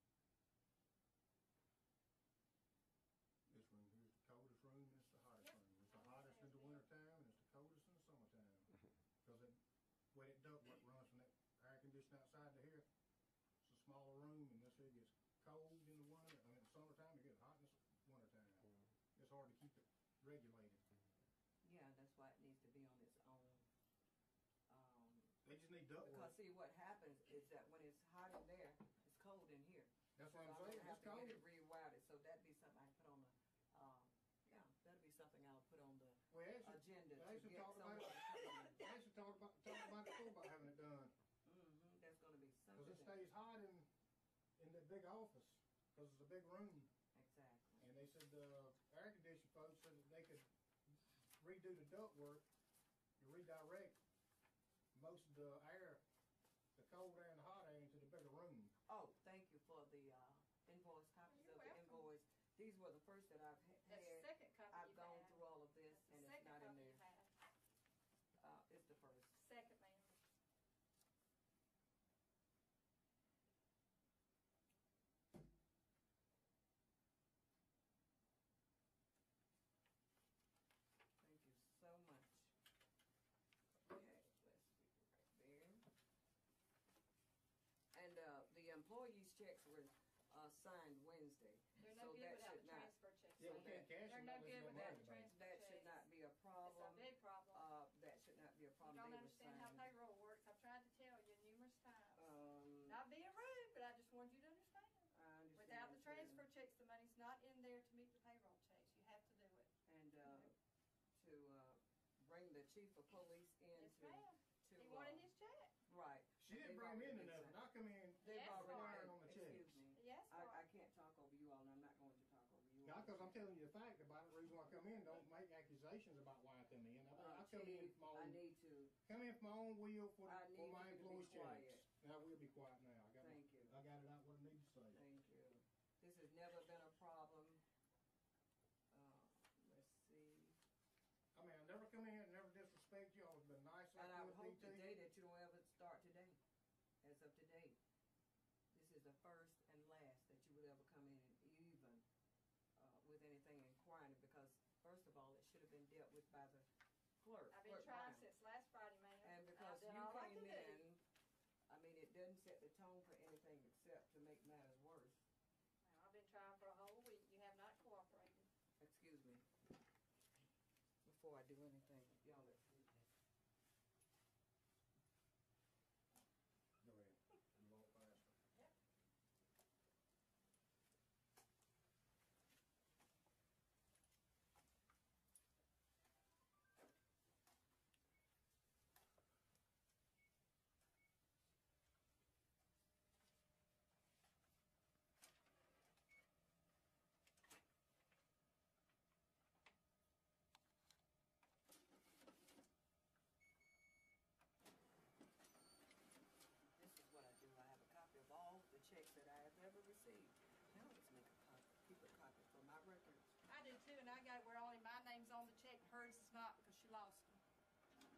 You're right. Thank you, Mike. This room here's the coldest room, and it's the hottest room. It's the hottest in the wintertime, and it's the coldest in the summertime. Because the way that ductwork runs from that air conditioner outside to here, it's a smaller room, and this here gets cold in the winter. I mean, in the summertime, it gets hot in the wintertime. It's hard to keep it regulated. Yeah, that's why it needs to be on its own. They just need ductwork. Because see, what happens is that when it's hot in there, it's cold in here. That's So what I'm gonna saying, have it's to get cold. it rewired, so that'd be something I put on the, that'd be something I'll put on the Well, agenda they to actually get talked someone about to come in. it. They actually talked about it before about having it done. That's gonna be something. Because it stays hot in that big office, because it's a big room. Exactly. And they said the air air conditioning folks so that they could redo the duct work to redirect most of the air, the cold air and the hot air into the bigger room. Oh, thank you for the invoice, copies You're of the welcome. invoice. These were the first that I've had. That's the second copy I've you've gone had. through all of this, That's and the it's second not in copy there. you've had. It's the first. Second, ma'am. Thank you so much. Okay, let's see right there. And the employees' checks were signed Wednesday. They're so no good that without should the not. transfer checks. Yeah, we can't cash They're them no unless good we got without money the back. transfer That checks. should not be a problem. It's a big problem. That should not be a You problem. don't They were understand how signed. payroll works. I've tried to tell you numerous times. Not Not being rude, but I just wanted you to understand. I understand. Without the too. transfer checks, the money's not in there to meet the payroll checks. You have to do it. And to bring the chief of police in Yes, ma'am. to He wanted his check. right. She didn't They've bring him in already been enough, and I signed. come in They've Yes, already firing been- on the excuse checks. me. Yes, I can't talk over you all, and I'm not going to talk over you all. Now, because I'm telling you the fact about it, the reason why I come in, don't make accusations about why I come in. I come in Chief, for my I own, need to. come in for my own will for, I need my you to be employees' quiet. checks. Now, we'll be quiet now. Thank you. I got it out what I need to say. Thank you. This has never been a problem. Let's see. I mean, I never come in and never disrespect you. I've been nice like And I would you hope to today you. that you don't ever start today, as of today. This is the first and last that you would ever come in and even with anything inquiring, because first of all, it should have been dealt with by the clerk. I've been Clerk trying Brown. since last Friday, ma'am. And because I've you done all I came can do. in, I mean, it doesn't set the tone for anything except to make matters worse. Now, I've been trying for a whole week. You have not cooperated. Excuse me. Before I do anything, y'all let's see. Go ahead. You won't pass it. Yep. This is what I do. I have a copy of all the checks that I have ever received. Now let's make a copy, keep a copy for my records. I do too, and I got it where only my name's on the check, hers is not because she lost them.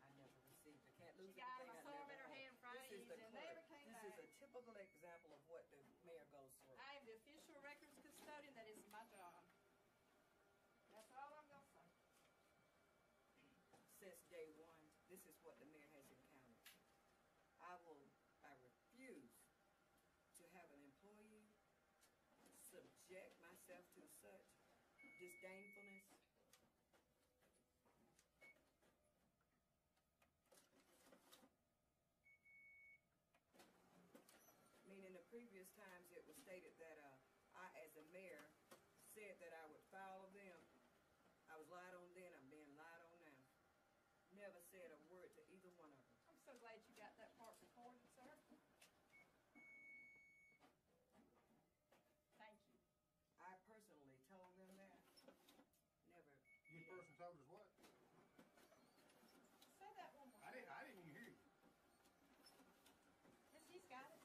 I never received. I can't lose She got anything. them, I I saw them never in her had. hand Friday This is the and clerk. never came This back. is a typical example of what the mayor goes through. I am the official records custodian. That is my job. That's all I'm gonna say. Since day one, this is what the mayor has encountered. I refuse to have an employee subject myself to such disdainfulness. I mean, in the previous times, it was stated that I, as a mayor, said that I would file them. I was lied on then, I'm being lied on now. Never said a word to either one of them. I'm so glad you got that part recorded, sir. Thank you. I personally told them that. Never. You person told us what? Say that one more I didn't even hear you. Yes, he's got it.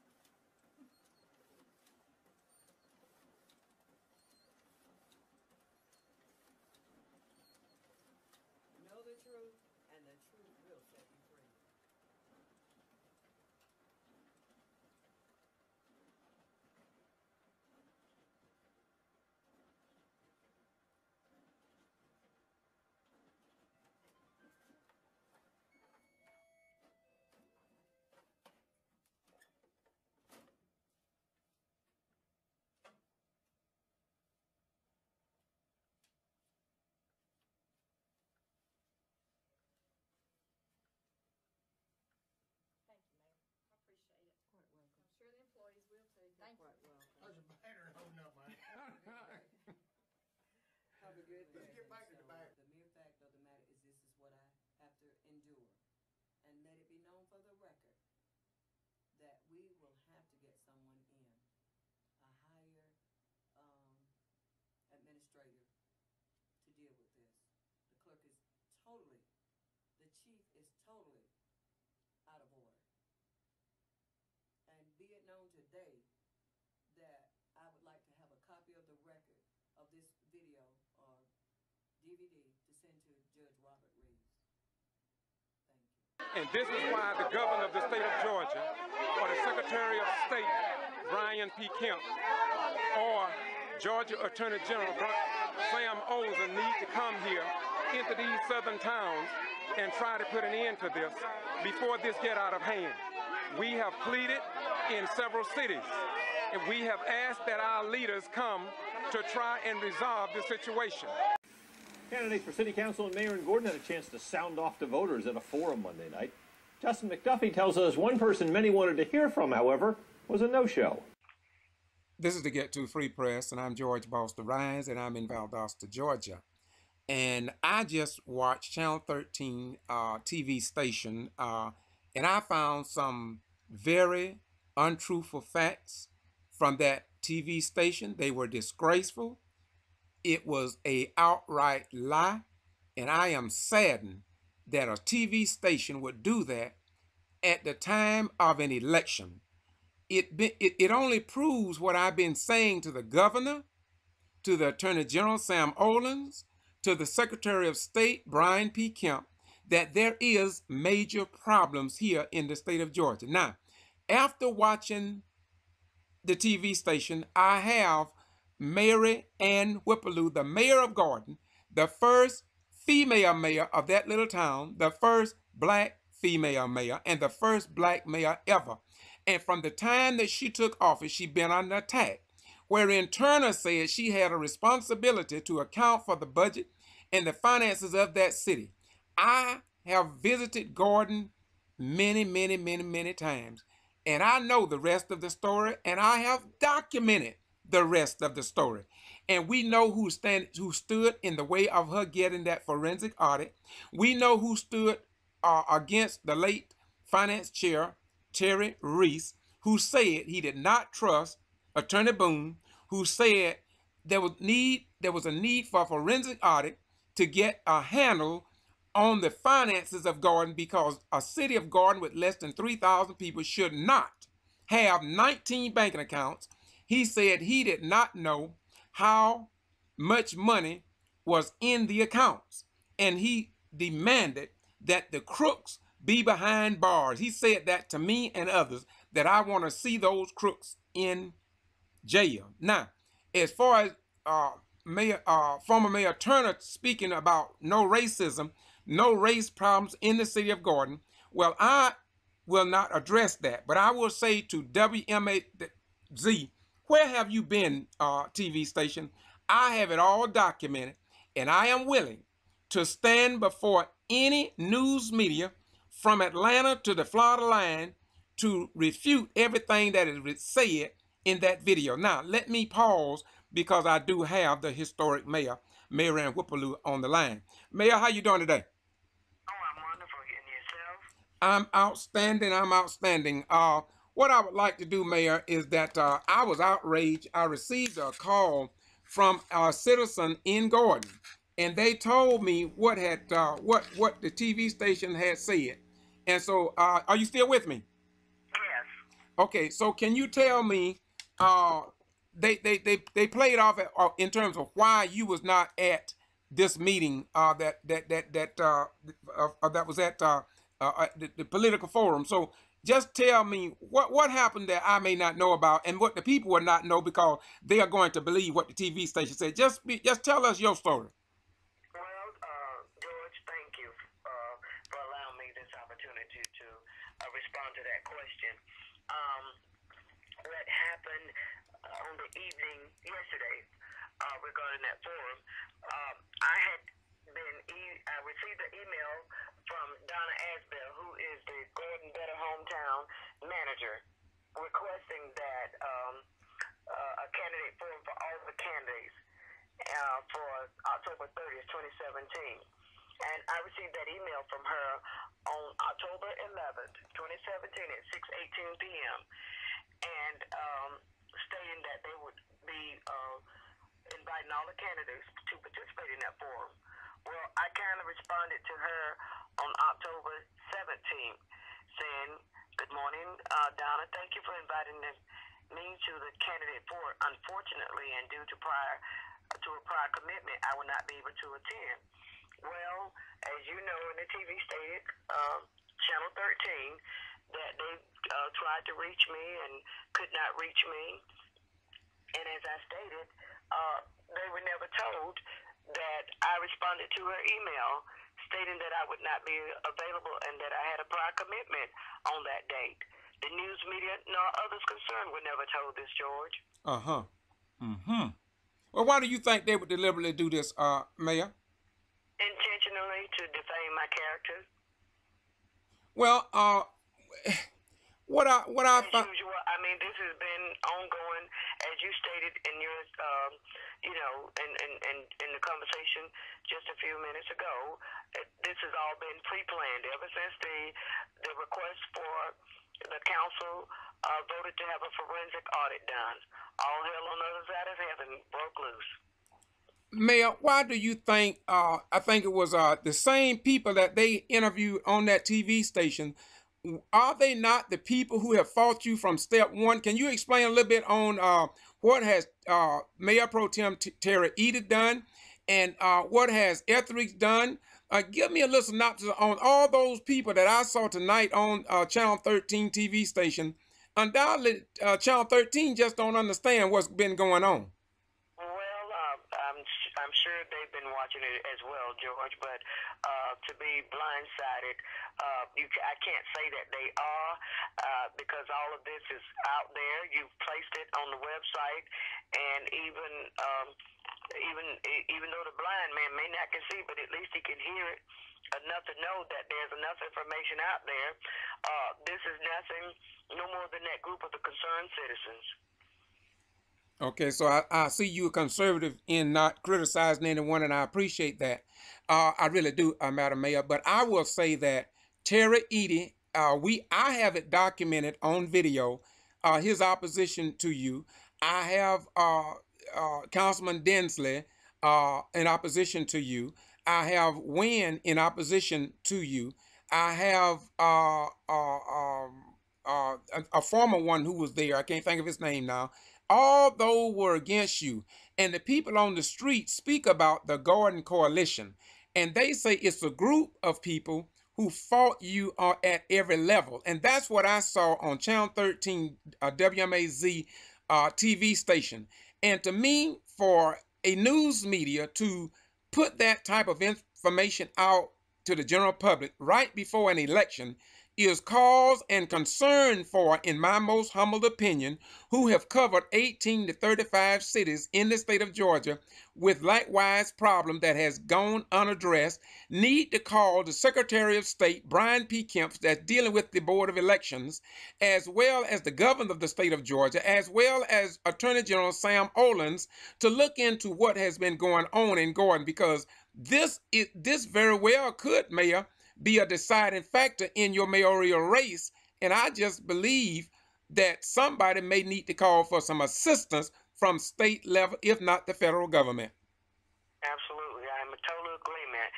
Know the truth, and the truth will set you free. Thank you, ma'am. I appreciate it. Quite welcome. I'm sure the employees will too. Thank you. Quite welcome. There's a banner holding up, man. Have a good day. Let's get back to the back. The mere fact of the matter is this is what I have to endure. And let it be known for the record that we will have to get someone in, a higher administrator, chief is totally out of order. And be it known today that I would like to have a copy of the record of this video or DVD to send to Judge Robert Reeves. And this is why the governor of the state of Georgia, or the Secretary of State, Brian P. Kemp, or Georgia Attorney General Sam Olsen need to come here into these southern towns and try to put an end to this before this get out of hand. We have pleaded in several cities, and we have asked that our leaders come to try and resolve the situation. Candidates for city council and mayor in Gordon had a chance to sound off to voters at a forum Monday night. Justin McDuffie tells us one person many wanted to hear from, however, was a no-show. This is the Get To Free Press, and I'm George Balster-Rines, and I'm in Valdosta, Georgia. And I just watched Channel 13 TV station, and I found some very untruthful facts from that TV station. They were disgraceful. It was an outright lie, and I am saddened that a TV station would do that at the time of an election. It only proves what I've been saying to the governor, to the Attorney General Sam Olsen, to the Secretary of State Brian P. Kemp, that there is major problems here in the state of Georgia. Now, after watching the TV station, I have Mary Ann Whipplew, the mayor of Gordon, the first female mayor of that little town, the first black female mayor, and the first black mayor ever. And from the time that she took office, she's been under attack, wherein Turner said she had a responsibility to account for the budget and the finances of that city. I have visited Gordon many times, and I know the rest of the story, and I have documented the rest of the story. And we know who stood in the way of her getting that forensic audit. We know who stood against the late finance chair, Terry Reese, who said he did not trust Attorney Boone, who said there was a need for a forensic audit to get a handle on the finances of Gordon, because a city of Gordon with less than 3,000 people should not have 19 banking accounts. He said he did not know how much money was in the accounts, and he demanded that the crooks be behind bars. He said that to me and others, that I want to see those crooks in jail. Now, as far as former Mayor Turner speaking about no racism, no race problems in the city of Gordon, well, I will not address that, but I will say to WMAZ, where have you been, TV station? I have it all documented, and I am willing to stand before any news media from Atlanta to the Florida line to refute everything that is said in that video. Now, let me pause, because I do have the historic mayor, Mary Ann Whipplew, on the line. Mayor, how you doing today? Oh, I'm wonderful. And yourself? I'm outstanding. I'm outstanding. What I would like to do, Mayor, is that I was outraged. I received a call from a citizen in Gordon, and they told me what the TV station had said. And so, are you still with me? Yes. Okay. So, can you tell me? They played off in terms of why you was not at this meeting that was at the political forum. So just tell me what happened that I may not know about, and what the people would not know, because they are going to believe what the TV station said. Just tell us your story. Well, George, thank you for allowing me this opportunity to respond to that question. What happened on the evening yesterday regarding that forum, I received an email from Donna Asbell, who is the Gordon Better Hometown manager, requesting that a candidate forum for all the candidates for October 30th, 2017. And I received that email from her on October 11th, 2017 at 6:18 p.m. and stating that they would be inviting all the candidates to participate in that forum. Well, I kind of responded to her on October 17th, saying, "Good morning, Donna. Thank you for inviting me to the candidate forum. Unfortunately, and due to a prior commitment, I will not be able to attend." Well, as you know, in the TV stated, Channel 13, that they tried to reach me and could not reach me. And as I stated, they were never told that I responded to her email stating that I would not be available and that I had a prior commitment on that date. The news media nor others concerned were never told this, George. Uh-huh. Mm-hmm. Well, why do you think they would deliberately do this, Mayor? Intentionally to defame my character. Well, what I as usual, I mean, this has been ongoing, as you stated in your, in the conversation just a few minutes ago. This has all been pre-planned ever since the request for the council voted to have a forensic audit done. All hell on the other side of heaven broke loose. Mayor, why do you think, I think it was the same people that they interviewed on that TV station, are they not the people who have fought you from step one? Can you explain a little bit on what has Mayor Pro Tem Terry Eden done and what has Etheridge done? Give me a little synopsis on all those people that I saw tonight on Channel 13 TV station. Undoubtedly, Channel 13 just don't understand what's been going on. I'm sure they've been watching it as well, George, but to be blindsided, I can't say that they are because all of this is out there. You've placed it on the website, and even though the blind man may not can see, but at least he can hear it enough to know that there's enough information out there. This is nothing, no more than that group of the concerned citizens. Okay, so I see you a conservative in not criticizing anyone, and I appreciate that. I really do, Madam Mayor. But I will say that Terry Eden, I have it documented on video, his opposition to you. I have Councilman Densley in opposition to you. I have Wynn in opposition to you. I have a former one who was there. I can't think of his name now. All those were against you. And the people on the street speak about the Garden Coalition. And they say it's a group of people who fought you at every level. And that's what I saw on Channel 13 WMAZ TV station. And to me, for a news media to put that type of information out to the general public right before an election is cause and concern for, in my most humble opinion, who have covered 18 to 35 cities in the state of Georgia with likewise problem that has gone unaddressed, need to call the Secretary of State, Brian P. Kemp, that's dealing with the Board of Elections, as well as the governor of the state of Georgia, as well as Attorney General Sam Olens, to look into what has been going on in Gordon, because this very well could, Mayor, be a deciding factor in your mayoral race. And I just believe that somebody may need to call for some assistance from state level, if not the federal government. Absolutely. I'm in total agreement.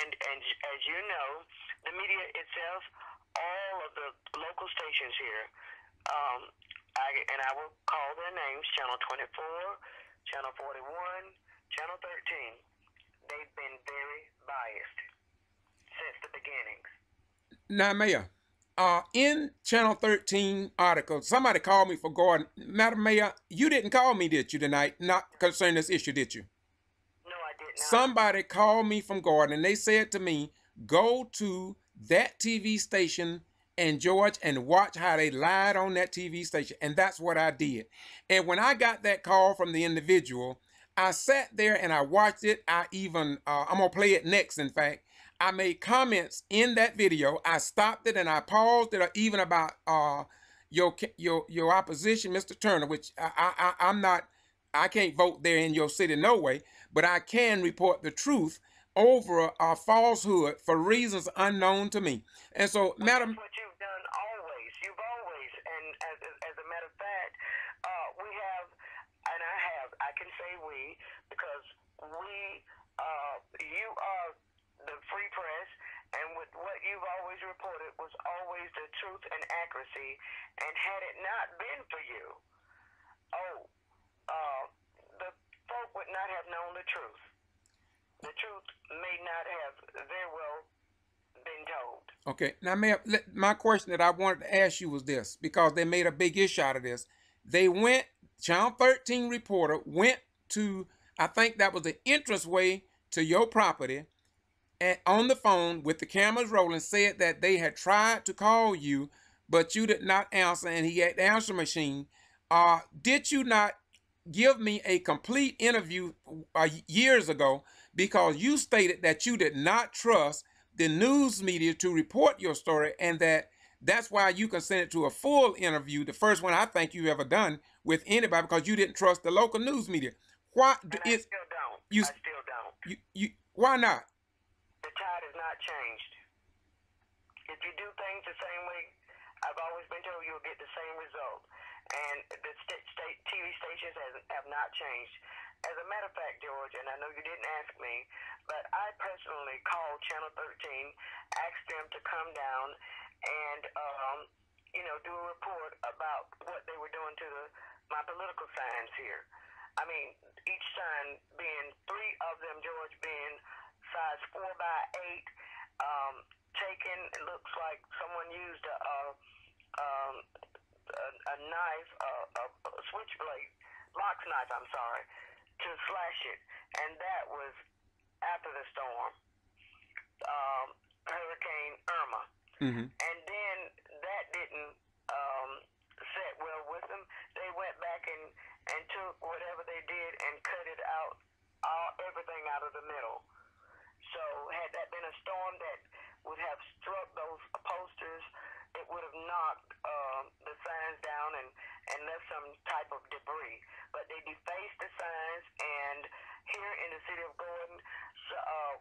And as you know, the media itself, all of the local stations here, I will call their names, Channel 24, Channel 41, Channel 13, they've been very biased since the beginnings. Now, Mayor, in Channel 13 article, somebody called me for Gordon. Madam Mayor, you didn't call me, did you, tonight? Not concerning this issue, did you? No, I did not. Somebody called me from Gordon, and they said to me, go to that TV station and George and watch how they lied on that TV station. And that's what I did. And when I got that call from the individual, I sat there and I watched it. I even, I'm going to play it next, in fact. I made comments in that video. I stopped it and I paused it, even about your opposition, Mr. Turner, which I'm not, I can't vote there in your city, no way, but I can report the truth over a falsehood for reasons unknown to me. And so, Madam, that's what you've done always. You've always, and as a matter of fact, we have, and I can say we, because we you are the free press, and with what you've always reported was always the truth and accuracy. And had it not been for you, the folk would not have known the truth. The truth may not have very well been told. Okay, now, Mayor, my question that I wanted to ask you was this, because they made a big issue out of this. They went, Channel 13 reporter went to, I think that was the entranceway to your property, and on the phone with the cameras rolling, said that they had tried to call you, but you did not answer, and he had the answer machine. Did you not give me a complete interview years ago, because you stated that you did not trust the news media to report your story, and that's why you consented to a full interview, the first one I think you ever done with anybody, because you didn't trust the local news media. Why? And I still don't. I still don't. Why not? The tide has not changed. If you do things the same way, I've always been told you'll get the same result. And the state TV stations have not changed. As a matter of fact, George, and I know you didn't ask me, but I personally called Channel 13, asked them to come down and, do a report about what they were doing to my political signs here. I mean, each sign being, 3 of them, George, being size 4 by 8, taken. It looks like someone used a knife, a switchblade, box knife, I'm sorry, to slash it. And that was after the storm, Hurricane Irma. Mm-hmm. And then that didn't set well with them. They went back and took whatever they did and cut it out, everything out of the middle. So had that been a storm that would have struck those posters, it would have knocked the signs down and left some type of debris. But they defaced the signs, and here in the city of Gordon,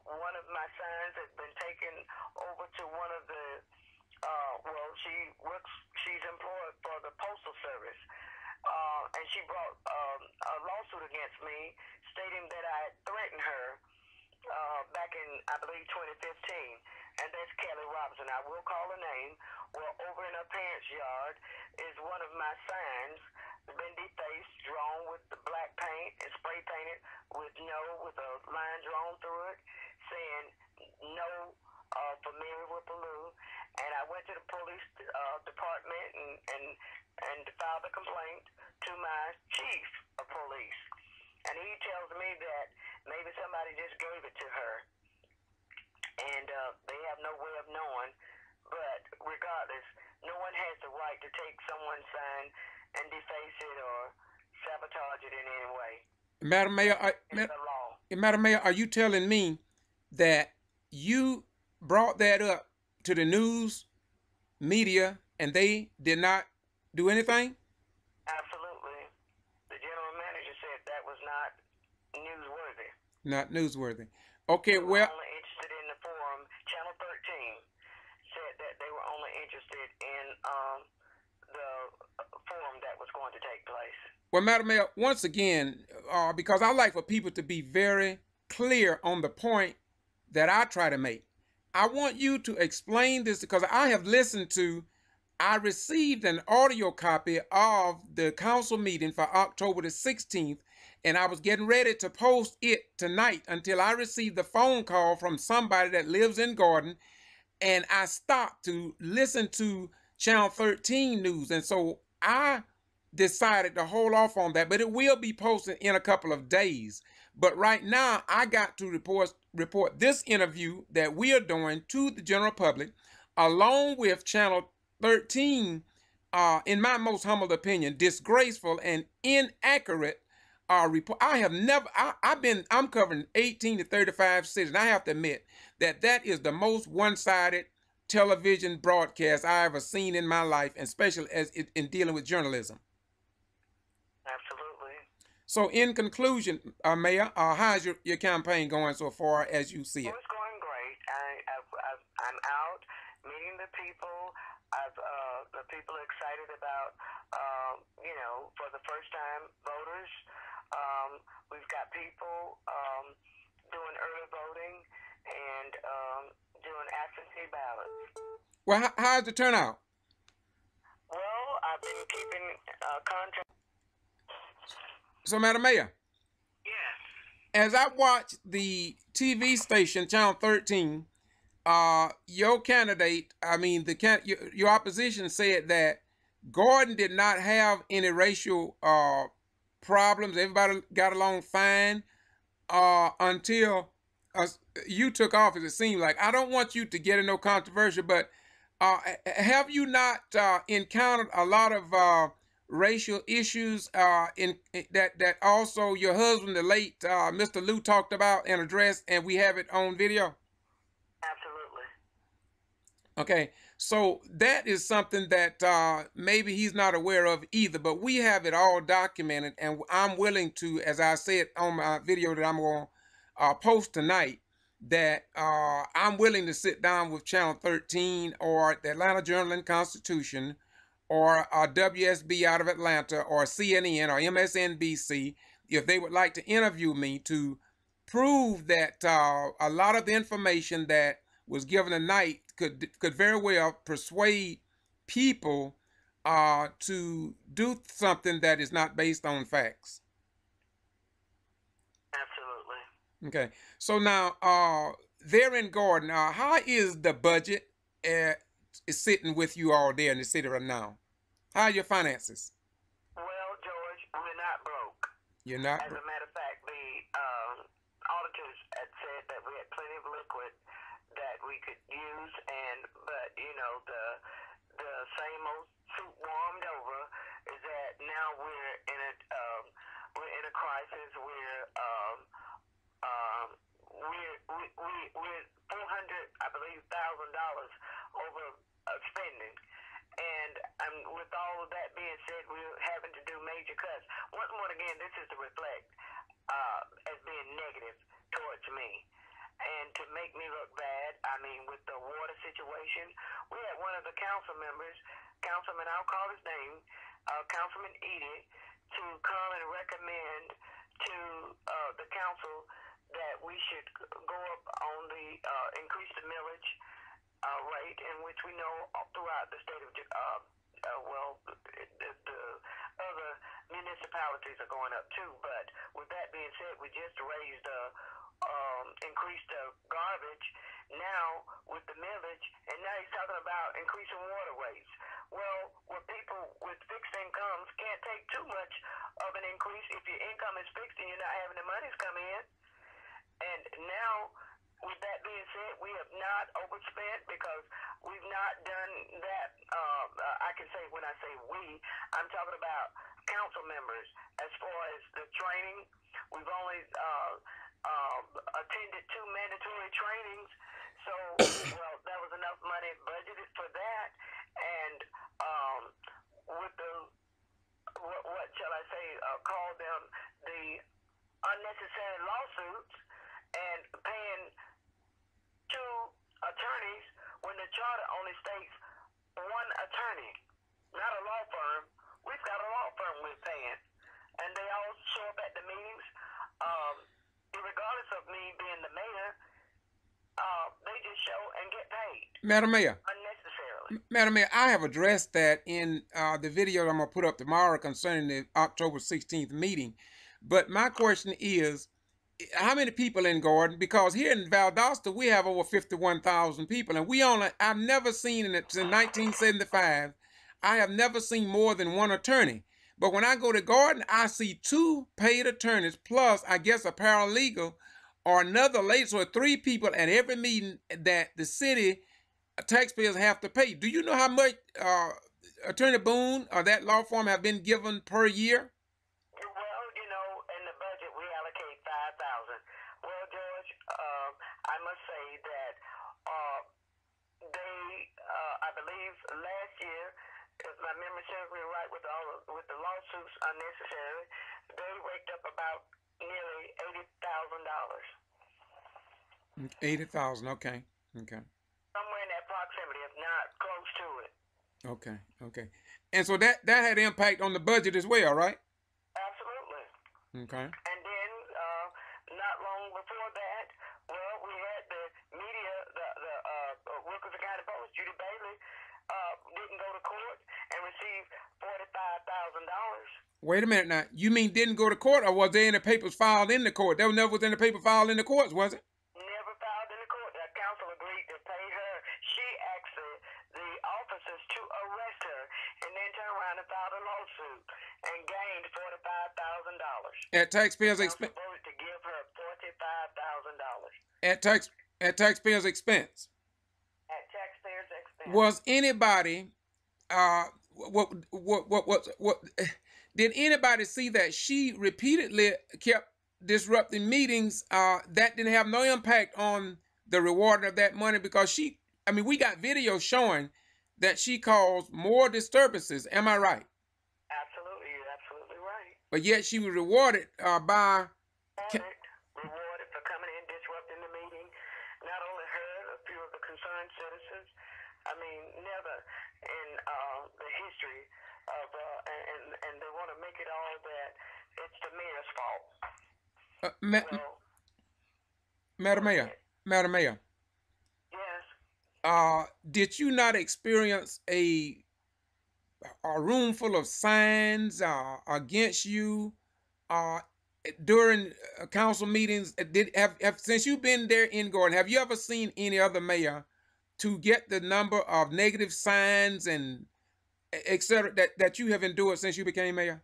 one of my signs has been taken over to one of the, she's employed for the Postal Service. And she brought a lawsuit against me stating that I had threatened her back in, I believe, 2015. And that's Kelly Robinson. I will call her name. Well, over in her parents' yard is one of my signs, been defaced, drawn with the black paint and spray painted with a line drawn through it, saying no for Mary Whipaloo. And I went to the police department and filed a complaint to my chief of police. And he tells me that maybe somebody just gave it to her. And they have no way of knowing. But regardless, no one has the right to take someone's sign and deface it or sabotage it in any way. Madam Mayor, are you telling me that you brought that up to the news media and they did not do anything? Absolutely. The general manager said that was not newsworthy. Not newsworthy. Okay, they were only interested in the forum. Channel 13 said that they were only interested in the forum that was going to take place. Well, Madam Mayor, once again, because I like for people to be very clear on the point that I try to make, I want you to explain this, because I have listened to, I received an audio copy of the council meeting for October the 16th, and I was getting ready to post it tonight until I received the phone call from somebody that lives in Gordon, and I stopped to listen to Channel 13 News, and so I decided to hold off on that, but it will be posted in a couple of days. But right now, I got to report this interview that we are doing to the general public, along with Channel 13, in my most humble opinion, disgraceful and inaccurate report. I'm covering 18 to 35 cities, and I have to admit that that is the most one-sided television broadcast I ever seen in my life, especially in dealing with journalism. Absolutely. So, in conclusion, Mayor, how's your campaign going so far as you see it? Well, it's going great. I'm out meeting the people. The people are excited about, for the first-time voters. We've got people doing early voting and doing absentee ballots. Well, how's the turnout? Well, I've been keeping contact. So, Madam Mayor. Yes. As I watched the TV station, Channel 13, your candidate, I mean, your opposition said that Gordon did not have any racial problems. Everybody got along fine until you took office, it seemed like. I don't want you to get in no controversy, but have you not encountered a lot of racial issues that also your husband, the late Mr. Lou, talked about and addressed, and we have it on video? Absolutely. Okay, so that is something that maybe he's not aware of either, but we have it all documented, and I'm willing to, as I said on my video that I'm going to post tonight, that I'm willing to sit down with Channel 13 or the Atlanta Journal and Constitution or WSB out of Atlanta or CNN or MSNBC, if they would like to interview me to prove that a lot of the information that was given tonight could very well persuade people to do something that is not based on facts. Absolutely. Okay, so now there in Gordon, how is the budget is sitting with you all there in the city right now? How are your finances? Well, George, we're not broke. You're not broke. As a matter of fact, the auditors had said that we had plenty of liquid that we could use, but you know, the same old soup warmed over is that now we're in a crisis. We're 400, I believe, $1,000 over spending. And with all of that being said, we're having to do major cuts. Once more again, this is to reflect as being negative towards me. And to make me look bad, I mean, with the water situation, we had one of the council members, Councilman, I'll call his name, Councilman Edie, to come and recommend to the council that we should go up on the increase the millage rate, in which we know throughout the state of the other municipalities are going up too. But with that being said, we just raised increased the garbage now with the millage, and now he's talking about increasing water rates. Well, when people with fixed incomes can't take too much of an increase if your income is fixed and you're not having the monies come in. And now, with that being said, we have not overspent because we've not done that. I can say, when I say we, I'm talking about council members. As far as the training, we've only attended 2 mandatory trainings. So, well, that was enough money budgeted for that. And with the, what shall I say, call them the unnecessary lawsuits and paying 2 attorneys when the charter only states 1 attorney, not a law firm. We've got a law firm we're paying, and they all show up at the meetings. Regardless of me being the mayor, they just show and get paid. Madam Mayor. Unnecessarily. Madam Mayor, I have addressed that in the video that I'm going to put up tomorrow concerning the October 16th meeting. But my question is, how many people in Gordon? Because here in Valdosta, we have over 51,000 people. And I've never seen in it since 1975, I have never seen more than 1 attorney. But when I go to Gordon, I see 2 paid attorneys, plus, I guess, a paralegal or another lady. So 3 people at every meeting that the city taxpayers have to pay. Do you know how much Attorney Boone or that law firm have been given per year? Well, you know, in the budget, we allocate $5,000. Well, George, I must say that they, I believe last year, if my memory serves me right, with the lawsuits unnecessary, they raked up about nearly $80,000. 80,000. Okay. Okay. Somewhere in that proximity, if not close to it. Okay. Okay. And so that had impact on the budget as well, right? Absolutely. Okay. And then not long before that, Wait a minute now. You mean didn't go to court, or was there any papers filed in the court? There never was any paper filed in the courts, was it? Never filed in the court. The council agreed to pay her. She asked the officers to arrest her and then turn around and filed a lawsuit and gained $45,000. At taxpayers' expense. Voted to give her $45,000. At taxpayers' expense. At taxpayers' expense. Was anybody did anybody see that she repeatedly kept disrupting meetings that didn't have no impact on the reward of that money? Because we got video showing that she caused more disturbances. Am I right? Absolutely, you're absolutely right. But yet she was rewarded by... Rewarded for coming in, disrupting the meeting. Not only her, a few of the concerned citizens. I mean, never in the history of, and they want to make it all that it's the mayor's fault. Madam Mayor. Yes. Did you not experience a room full of signs against you during council meetings? Since you've been there in Gordon, have you ever seen any other mayor to get the number of negative signs and etc. that you have endured since you became mayor?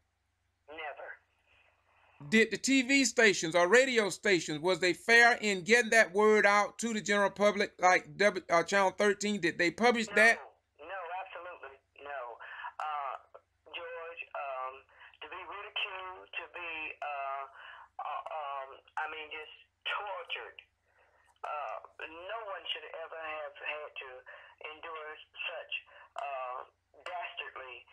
Never. Did the TV stations or radio stations, was they fair in getting that word out to the general public, like Channel 13? Did they publish that? No, absolutely no. George, to be ridiculed, to be, just tortured. No one should ever have had to endure such dastardly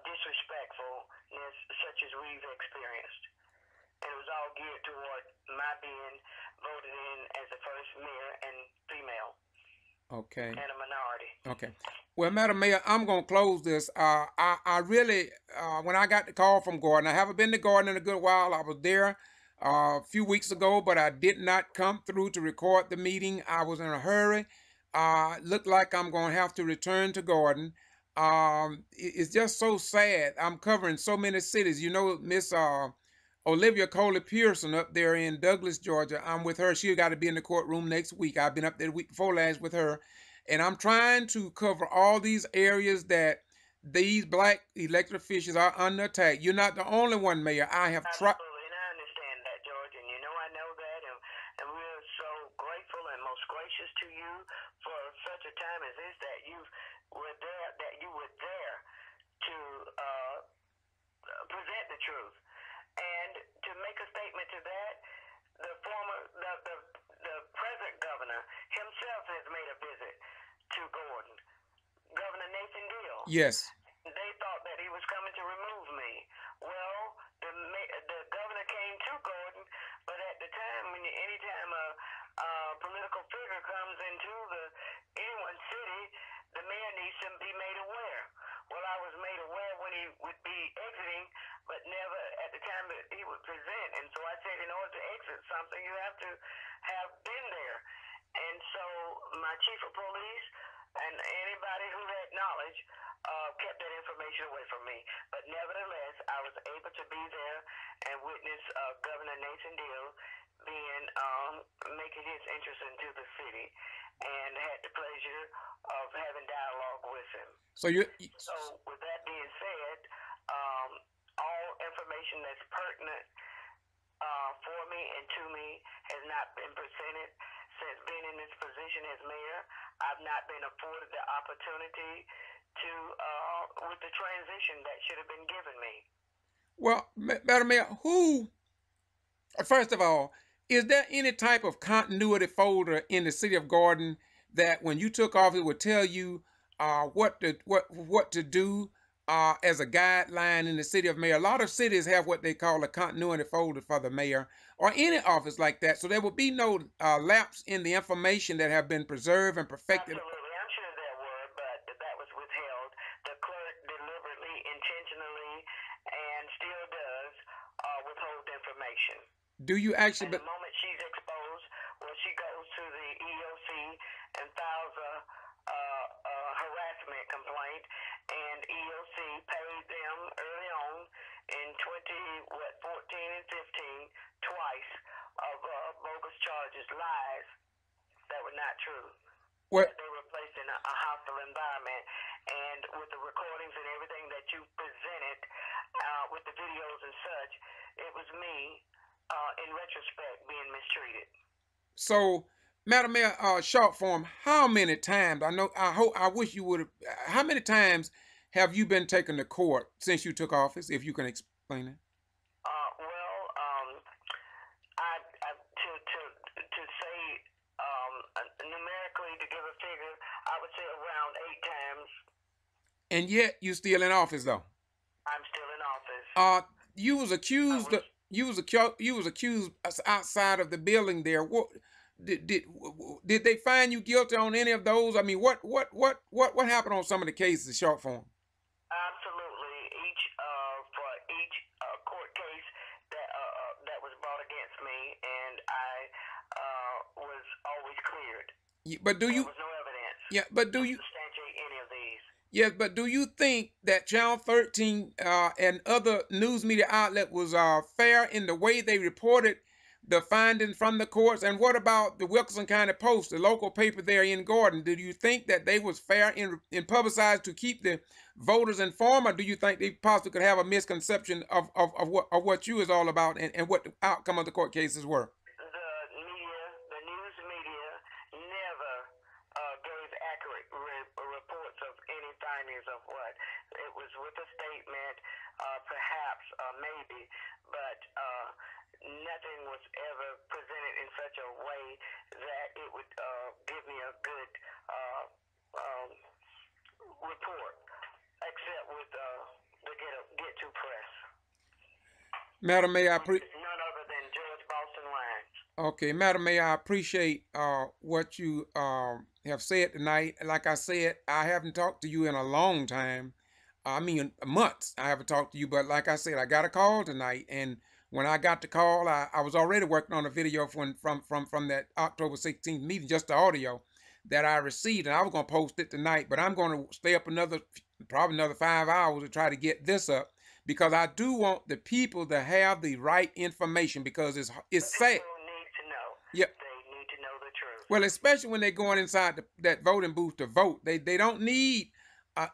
disrespectfulness such as we've experienced. And it was all geared toward my being voted in as the first mayor and female. Okay. And a minority. Okay. Well, Madam Mayor, I'm going to close this. I really, when I got the call from Gordon, I haven't been to Gordon in a good while. I was there a few weeks ago, but I did not come through to record the meeting. I was in a hurry. Looked like I'm going to have to return to Gordon. It's just so sad. I'm covering so many cities. You know, Miss Olivia Coley Pearson up there in Douglas, Georgia. I'm with her. She got to be in the courtroom next week. I've been up there the week before last with her. And I'm trying to cover all these areas that these black elected officials are under attack. You're not the only one, Mayor. I have tried. Absolutely, and I understand that, George, and you know I know that, and we're so grateful and most gracious to you for such a time as this, that you were there to present the truth. And to make a statement to that, the present governor himself has made a visit to Gordon, Governor Nathan Deal. Yes. They thought that he was coming to remove me. Well, the governor came to Gordon, but at the time, anytime a political figure comes into anyone's city, the mayor needs to be made aware. Well, I was made aware when he would be exiting, but never at the time that he would present. And so I said, in order to exit something, you have to have been there. And so my chief of police and anybody who had knowledge kept that information away from me. But nevertheless, I was able to be there and witness Governor Nathan Deal making his interest into the city, and had the pleasure of having dialogue with him. So with that being said, all information that's pertinent for me and to me has not been presented since being in this position as mayor. I've not been afforded the opportunity to with the transition that should have been given me. Well, Madam Mayor, first of all, is there any type of continuity folder in the city of Gordon that when you took office would tell you what to do as a guideline in the city of mayor? A lot of cities have what they call a continuity folder for the mayor or any office like that, so there would be no lapse in the information that have been preserved and perfected. Absolutely, I'm sure there were, but that was withheld. The clerk deliberately, intentionally, and still does withhold information. Do you actually? And the moment she's exposed, she goes to the EOC and files a harassment complaint, and EOC paid them early on in just lies that were not true. Well, They were placed in a hostile environment, and with the recordings and everything that you presented, with the videos and such, it was me, in retrospect, being mistreated. So, Madam Mayor, short form, how many times, I wish you would have, how many times have you been taken to court since you took office, if you can explain it? To say, numerically, to give a figure, I would say around 8 times. And yet, you still in office, though? I'm still in office. You was accused, you was accused outside of the building there. What, did they find you guilty on any of those? I mean, what happened on some of the cases, short form? Absolutely. For each court case that was brought against me, and I was always cleared. But do you? There was no evidence. Yeah, but do you? Substantiate any of these. Yes, but do you think that Channel 13 and other news media outlet was fair in the way they reported the findings from the courts? And what about the Wilkinson County Post, the local paper there in Gordon? Did you think that they was fair in publicized to keep the voters informed, or do you think they possibly could have a misconception of what you is all about and what the outcome of the court cases were? The news media never gave accurate reports of any findings of what. It was with a statement, perhaps, maybe, but nothing was ever presented in such a way that it would give me a good report, except with the get-to press. Madam Mayor, none other than George Boston Wines. Okay, Madam Mayor, I appreciate what you have said tonight. Like I said, I haven't talked to you in a long time. I mean, months I haven't talked to you, but like I said, I got a call tonight, and when I got the call, I was already working on a video from that October 16th meeting, just the audio that I received, and I was going to post it tonight, but I'm going to stay up probably another 5 hours to try to get this up, because I do want the people to have the right information, because it's sad. People need to know. Yep. They need to know the truth. Well, especially when they're going inside that voting booth to vote. They don't need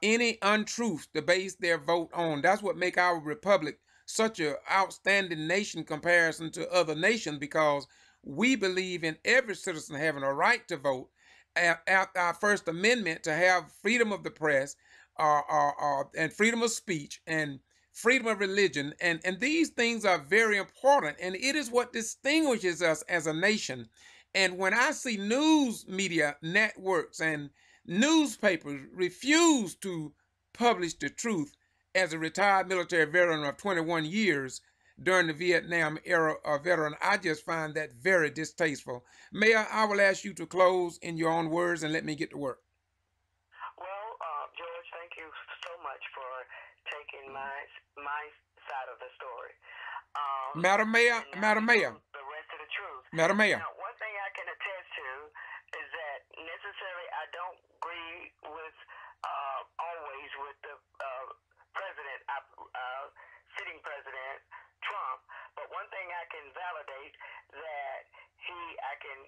any untruths to base their vote on. That's what make our republic such an outstanding nation comparison to other nations, because we believe in every citizen having a right to vote. After our First Amendment, to have freedom of the press, and freedom of speech, and freedom of religion, and these things are very important, and it is what distinguishes us as a nation. And when I see news media networks and newspapers refuse to publish the truth, as a retired military veteran of 21 years during the Vietnam era veteran, I just find that very distasteful. Mayor, I will ask you to close in your own words and let me get to work. Well, George, thank you so much for taking my side of the story. Madam Mayor, the rest of the truth. Madam Mayor. Now, one thing I can attest to is that necessarily I don't agree with always with the president, sitting president Trump, but one thing I can validate that I can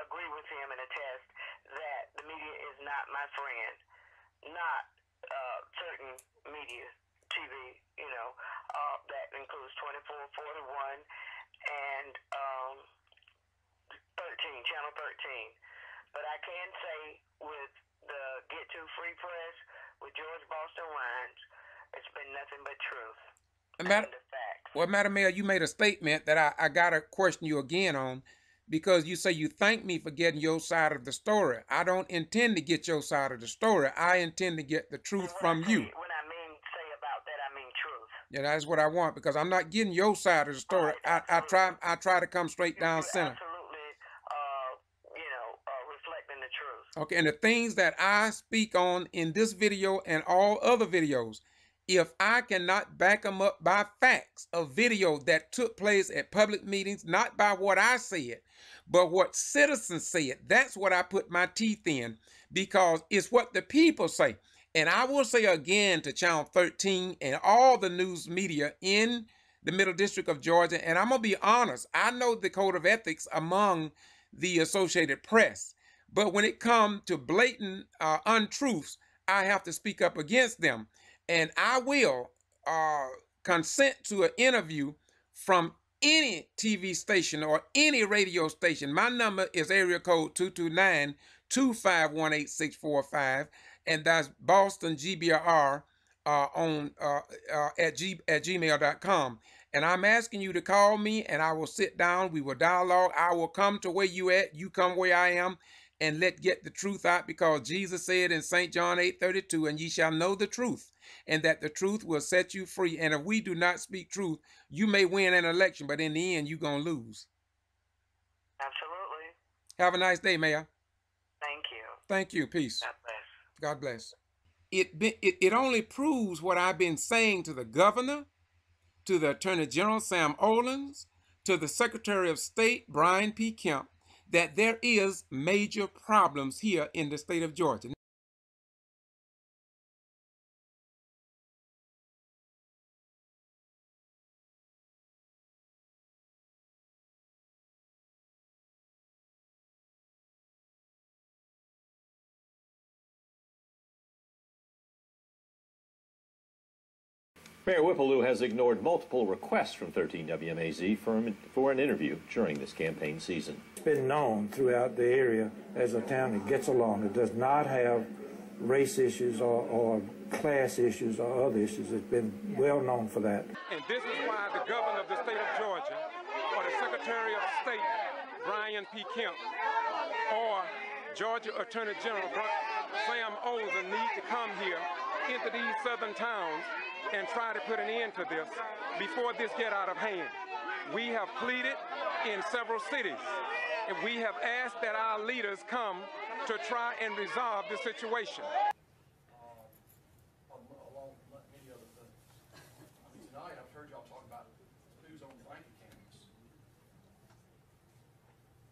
agree with him and attest that the media is not my friend, not certain media, TV, that includes 24/41 and 13, Channel 13. But I can say with the Get To Free Press, with George Boston Wines, it's been nothing but truth. Well, Madam Mayor, you made a statement that I got to question you again on, because you say you thank me for getting your side of the story. I don't intend to get your side of the story. I intend to get the truth from you. When I say about that, I mean truth. Yeah, that's what I want, because I'm not getting your side of the story. I try to come straight down center. Reflecting the truth. Okay, and the things that I speak on in this video and all other videos, if I cannot back them up by facts of video that took place at public meetings, not by what I said, but what citizens said, that's what I put my teeth in, because it's what the people say. And I will say again to Channel 13 and all the news media in the Middle District of Georgia, and I'm going to be honest, I know the code of ethics among the Associated Press, but when it comes to blatant untruths, I have to speak up against them. And I will consent to an interview from any TV station or any radio station. My number is area code 229-251-8645, and that's Boston G.B.R. at gmail.com. And I'm asking you to call me, and I will sit down. We will dialogue. I will come to where you at. You come where I am, and let's get the truth out, because Jesus said in St. John 8:32, and ye shall know the truth, and that the truth will set you free. And if we do not speak truth, you may win an election, but in the end, you're going to lose. Absolutely. Have a nice day, Mayor. Thank you. Thank you. Peace. God bless. God bless. It only proves what I've been saying to the governor, to the Attorney General, Sam Olens, to the Secretary of State, Brian P. Kemp, that there is major problems here in the state of Georgia. Mayor Whippleloo has ignored multiple requests from 13 WMAZ for an interview during this campaign season. It's been known throughout the area as a town that gets along. It does not have race issues or class issues or other issues. It's been well known for that. And this is why the governor of the state of Georgia, or the Secretary of State, Brian P. Kemp, or Georgia Attorney General Sam Olens need to come here into these southern towns and try to put an end to this before this get out of hand. We have pleaded in several cities, and we have asked that our leaders come to try and resolve the situation. Along with many other things. I mean, tonight I've heard y'all talk about who's on blank accounts.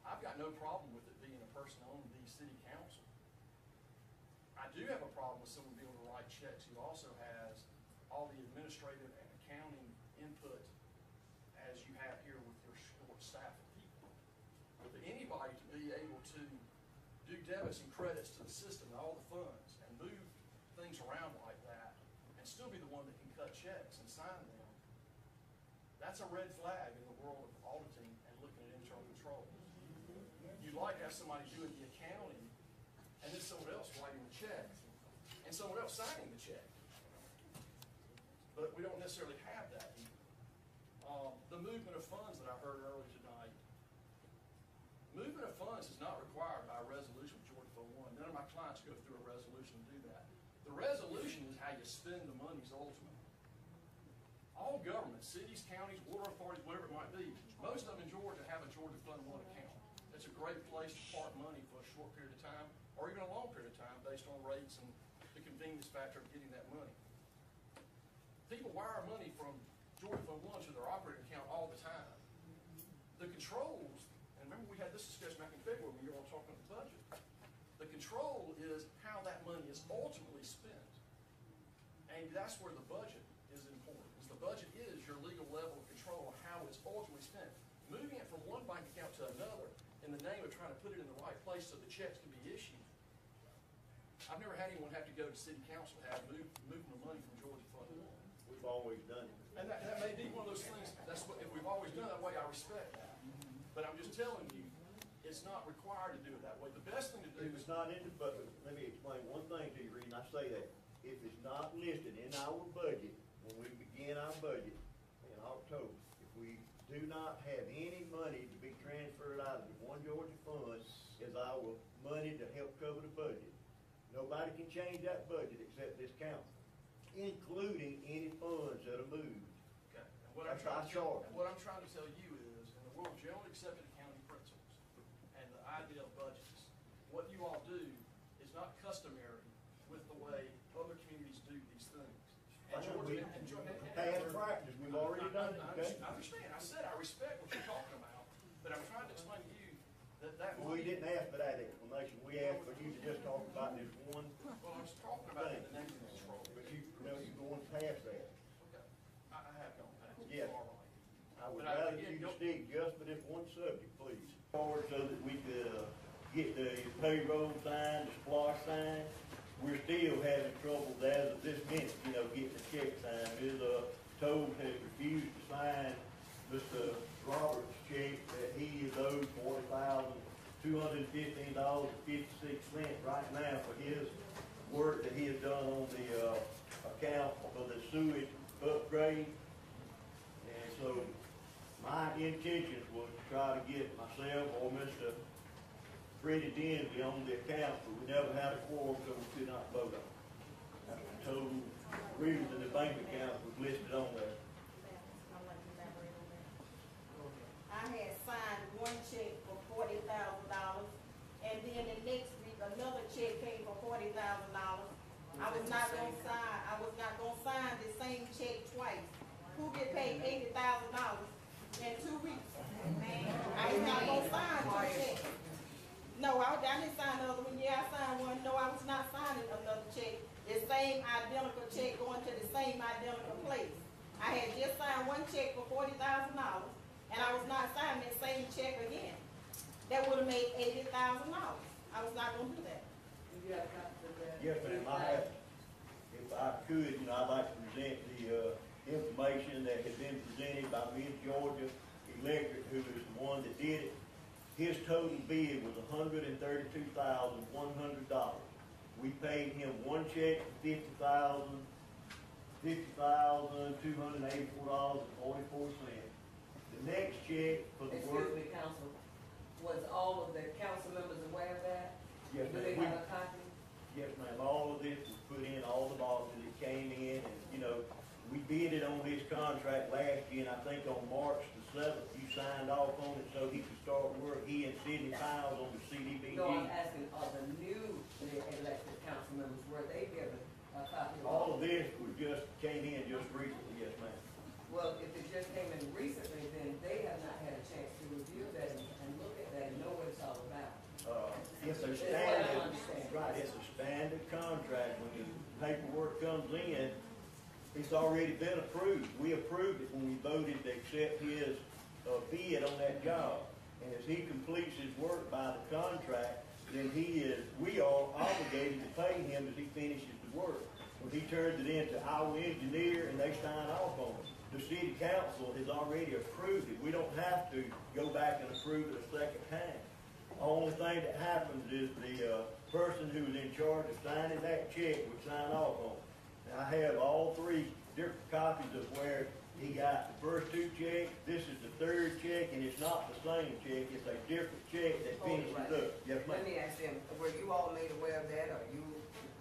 I've got no problem with it being a person on the city council. I do have a problem with someone being able to write checks who also has all the administrative and accounting input as you have here with your short staff of people. But for anybody to be able to do debits and credits to the system and all the funds and move things around like that and still be the one that can cut checks and sign them, that's a red flag in the world of auditing and looking at internal controls. You'd like to have somebody doing the accounting and then someone else writing the check and someone else signing the check. But we don't necessarily have that either. The movement of funds that I heard earlier tonight, movement of funds is not required by a resolution with Georgia Fund 1. None of my clients go through a resolution to do that. The resolution is how you spend the monies ultimately. All governments, cities, counties, water authorities, whatever it might be, most of them in Georgia have a Georgia Fund 1 account. It's a great place to park money for a short period of time or even a long period of time based on rates and the convenience factor of getting that money. People wire money from Georgia Fund 1 to their operating account all the time. The controls, and remember we had this discussion back in February when you were all talking about the budget. The control is how that money is ultimately spent. And that's where the budget is important. Because the budget is your legal level of control of how it's ultimately spent. Moving it from one bank account to another in the name of trying to put it in the right place so the checks can be issued. I've never had anyone have to go to city council to have moving the money from Georgia Fund 1. We've always done it. And that may be one of those things, that's what, if we've always done it that way, I respect that. But I'm just telling you, it's not required to do it that way. The best thing to do If it's not in the budget, let me explain one thing to you, Reed, and I say that. If it's not listed in our budget, when we begin our budget in October, if we do not have any money to be transferred out of the One Georgia Fund as our money to help cover the budget, nobody can change that budget except this council, including any funds that are moved. Okay. And what I'm trying to tell you is, in the world of generally accepted accounting principles and the idea of budgets, what you all do is not customary with the way other communities do these things. And Past practice, we've already done it. Okay? I understand. I said I respect what you're talking about, but I'm trying to explain to you that We didn't ask for that explanation. We asked for you to just talk about this one. Well, I was talking about it in the name of control. But you're going past that. Okay. I have gone past it. Yes. All right. subject, please. Forward so that we could get the payroll sign, the splosh sign. We're still having trouble as of this minute, you know, getting the check signed. Ms. Toad has refused to sign Mr. Roberts' check that he is owed $40,215.56 right now for his work that he has done on the account for the sewage upgrade. And so my intentions was to try to get myself or Mr. Freddie Densley on the account, but we never had a quorum, so we could not vote on it. So reasons in the bank account was listed on there. I had signed one check for $40,000, and then the next week another check came for $40,000. I was not gonna sign the same check twice. Who get paid $80,000 in 2 weeks? I was not gonna sign two checks. No, I didn't sign the other one. Yeah, I signed one. No, I was not signing another check. The same identical check going to the same identical place. I had just signed one check for $40,000, and I was not signing that same check again. That would have made $80,000. I was not going to do that. Yes, ma'am. I have. If I could, you know, I'd like to present the information that has been presented by Ms. Georgia Electric, who is the one that did it. His total bid was $132,100. We paid him one check for $50,284.44. The next check for the work. Excuse me, Council. Was all of the council members aware of that? Yes, Do ma'am. they have a copy? Yes, ma'am. All of this was put in, all the boxes that came in, and, you know, we bidded on this contract last year, and I think on March the 7th, you signed off on it so he could start work. He and Sidney Piles on the CDBG. No, I'm asking, are the new elected council members, were they given a copy? All of this was came in just recently, yes, ma'am. Well, if it just came in recently, then they have not had a chance to review that and look at that and know what it's all about. It's a standard, right, it's a standard contract. When the paperwork comes in, it's already been approved. We approved it when we voted to accept his bid on that job. And as he completes his work by the contract, then we are obligated to pay him as he finishes the work. When he turns it in to our engineer and they sign off on it, the city council has already approved it. We don't have to go back and approve it a second time. The only thing that happens is the person who's in charge of signing that check would sign off on it. I have all three different copies of where he got the first two checks. This is the third check, and it's not the same check. It's a different check that finishes up. Yes, ma'am. Let me ask them, were you all made aware of that? Are you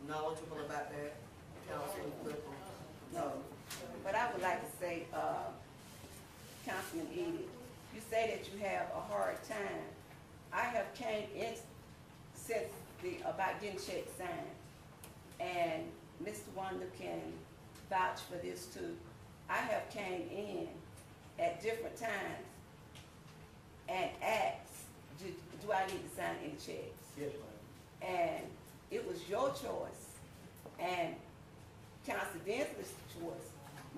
knowledgeable about that, Councilman Clifford? No. But I would like to say, Councilman Edie, you say that you have a hard time. I have came in since about getting checks signed, and Mr. Wonder can vouch for this too. I have came in at different times and asked, do I need to sign any checks? Yes, ma'am. And it was your choice and Council Densley's choice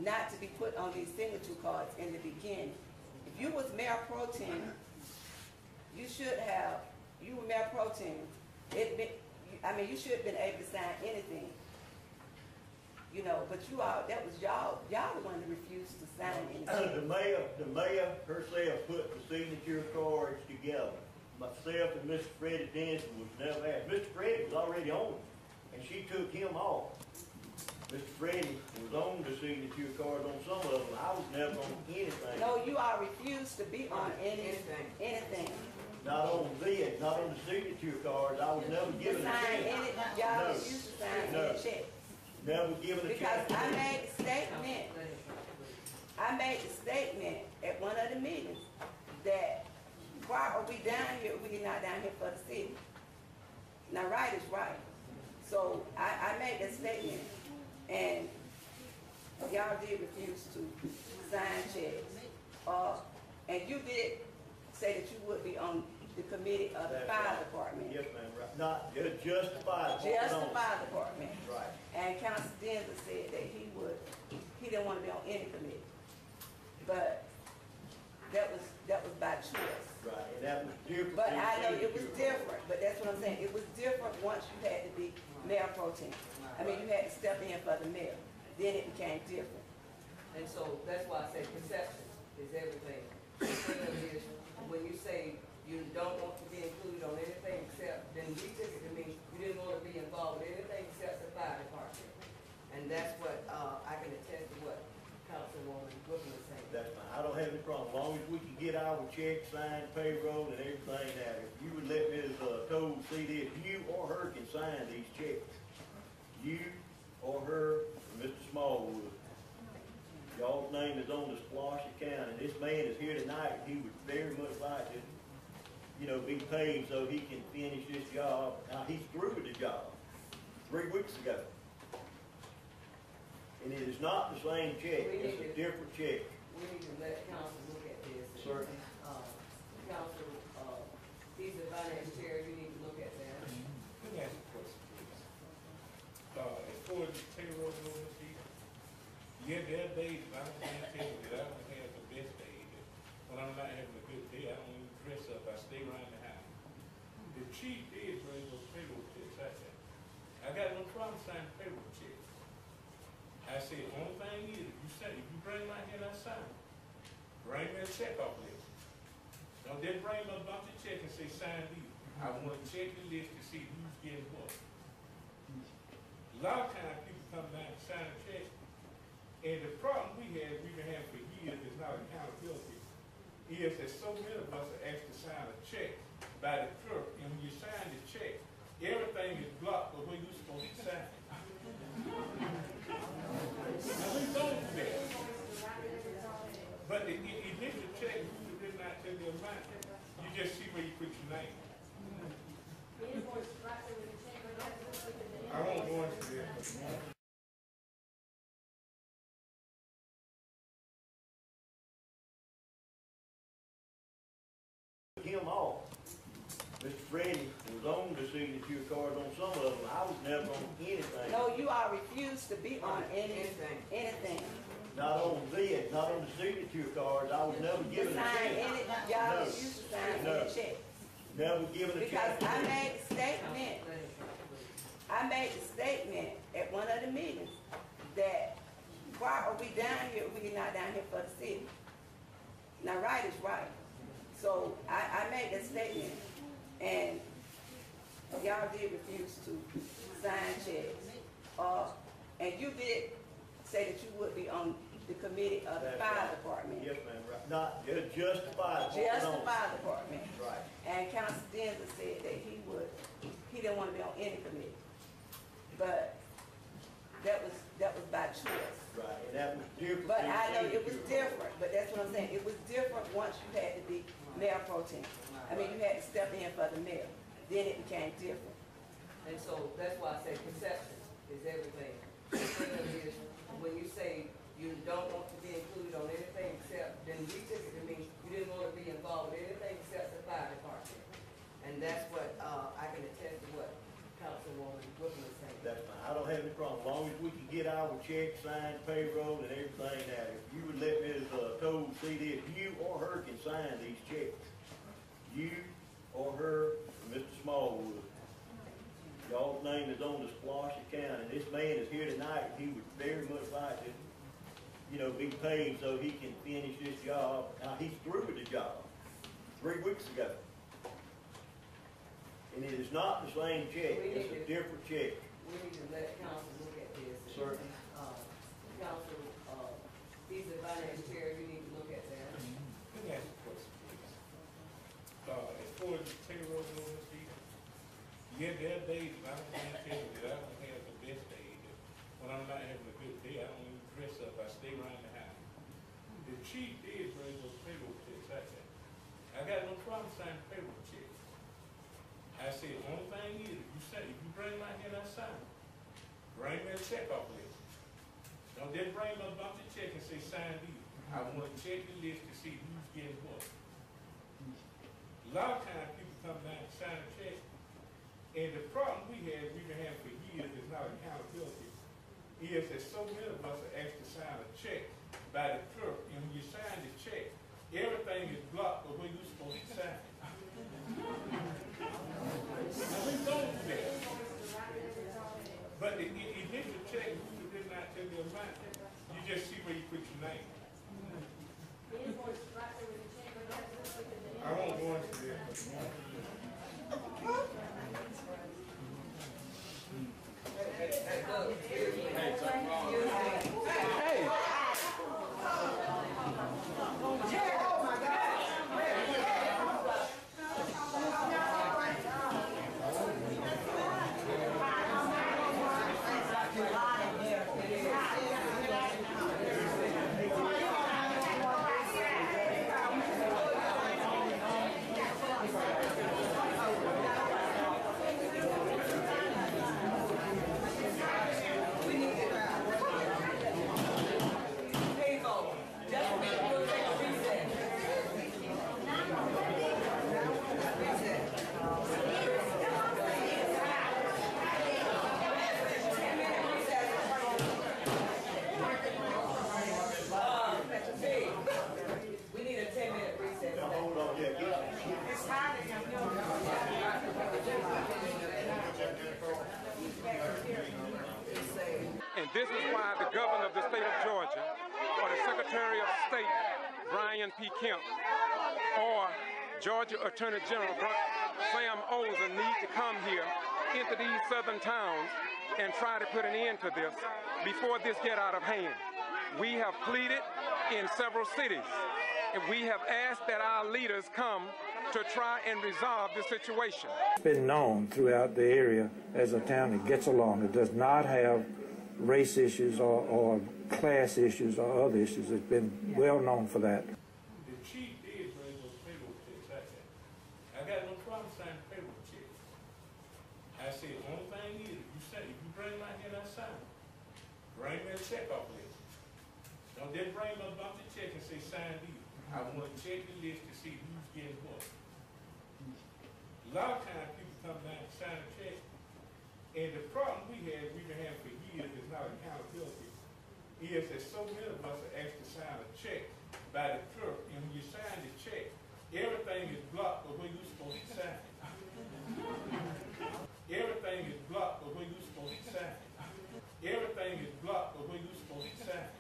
not to be put on these signature cards in the beginning. If you was Mayor Pro Tem, you were Mayor Pro Tem, you should have been able to sign anything. You know, but that was y'all the one that refused to sign anything. The mayor herself put the signature cards together. Myself and Mr. Freddie Denson was never asked. Mr. Freddie was already on it, and she took him off. Mr. Freddie was on the signature cards on some of them. I was never on anything. No, you all refused to be on anything. Not on the signature cards. I was never given a check. Y'all refused to sign any check. Never given a check. Because I made the statement at one of the meetings that why are we down here if we're not down here for the city? Now right is right. So I made that statement, and y'all did refuse to sign checks. And you did say that you would be on the committee of the fire department. Yes, ma'am. Right. Not just the fire department. Just the fire department. Right. And Council Densley said that he didn't want to be on any committee. But that was by choice. Right, and that was different. But I know it was different, but that's what I'm saying. It was different once you had to be mayor pro tem. I mean, you had to step in for the mayor. Then it became different. And so that's why I say perception is everything. The thing is, when you say you don't want to be included on anything except, then we took it to mean you didn't want to be involved with anything except the fire department. And that's what, I can attest to what Councilwoman Brooklyn was saying. That's fine. I don't have any problem. As long as we can get our checks signed, payroll, and everything now. If you would let Ms. Cole see this, you or her can sign these checks. You or her, or Mr. Smallwood. Y'all's name is on the splosh account, and this man is here tonight. He would very much like to, you know, be paid so he can finish this job. Now, he's through with the job 3 weeks ago. And it is not the same check. It's a different check. We need to let council look at this. Certainly. Council, he's the finance chair, you need to look at that. Let me ask you a question, please. As far as the payroll goes, yeah, there are days I don't tell you that I don't have the best days. When I'm not having a good day, I don't even dress up. I stay around the house. The chief did bring those payroll checks out there. I got no problem signing payroll checks. I said, only thing is, if you bring my head outside, bring me a check off list. Don't just bring me a bunch of checks and say sign these. I want to check the list to see who's getting what. A lot of times people come down and sign a check. And the problem we've been having for years is not accountability, is that so many of us are asked to sign a check by the clerk, and when you sign the check, everything is blocked but where you're supposed to sign. Now we don't do that. But the initial check is written out to the amount. You just see where you put your name. I won't go into that. Him off. Mr. Freddie was on the signature cards on some of them. I was never on anything. No, you all refused to be on anything. Not on this, not on the signature cards. I was never given a check. Y'all refused to sign any check. Never given a check. Because I made the statement at one of the meetings that why are we down here if we're not down here for the city? Now, right is right. So I made that statement, and y'all did refuse to sign checks. And you did say that you would be on the committee of the fire department. Yes, ma'am, right. Not just the fire department. Just the fire department. Right. And Council Denver said that he didn't want to be on any committee. But that was by choice. Right, and that was different. But I know it was different, but that's what I'm saying. It was different once you had to be mayor pro tem. I mean, you had to step in for the mayor. Then it became different. And so that's why I say perception is everything. The thing is, when you say you don't want to be included on anything except, then we took it to mean you didn't want to be involved with anything except the fire department. And that's what, I can attest to what Councilwoman Brooklyn was saying. That's fine. I don't have any problem. As long as we can get our checks signed, payroll, and everything now. If you would let Ms. Cole see this, you or her can sign these checks. You or her, or Mr. Smallwood. Y'all's name is on the splosh account, and this man is here tonight. He would very much like to, you know, be paid so he can finish this job. Now, he's through with the job 3 weeks ago. And it is not the same check. It's a different check. We need to let council look at this. Certainly. Council, he's the finance chair, you need to look at that. Let me ask you a question, please. As far as the payroll goes, yeah, there are days I don't tell you that I don't have the best days. When I'm not having a good day, I don't even dress up. I stay around the house. The chief did bring those payroll checks out there. I got no problem signing payroll checks. I said, only thing is, if you bring my head outside, bring me a check off list. Don't just bring me a bunch of checks and say sign these. I want to check the list to see who's getting what. A lot of times people come down and sign a check, and the problem we've been having for years is not accountability, is that so many of us are asked to sign a check by the clerk, and when you sign the check, everything is blocked but where you're supposed supposed to sign. Now, we don't do that. But the initial check, you did not tell the amount. You just see where you put your name. I won't go into that. And this is why the governor of the state of Georgia, or the Secretary of State, Brian P. Kemp, or Georgia Attorney General Sam Olsen need to come here into these southern towns and try to put an end to this before this get out of hand. We have pleaded in several cities, and we have asked that our leaders come to try and resolve the situation. It's been known throughout the area as a town that gets along. It does not have race issues or class issues or other issues. It's been well known for that. The chief did bring those payroll checks like that. I got no problem signing payroll checks. I said, only thing is, if you bring them out here and I sign them, bring me a check off list. Don't just bring me a bunch of checks and say sign these. I want to check the list to see who's getting what. A lot of times people come down and sign a check, and the problem we've been having for years is not accountability, is that so many of us are asked to sign a check by the clerk, and when you sign the check, everything is blocked the way you're supposed to sign it. Everything is blocked the way you're supposed to sign it. Everything is blocked the way you're supposed to sign it.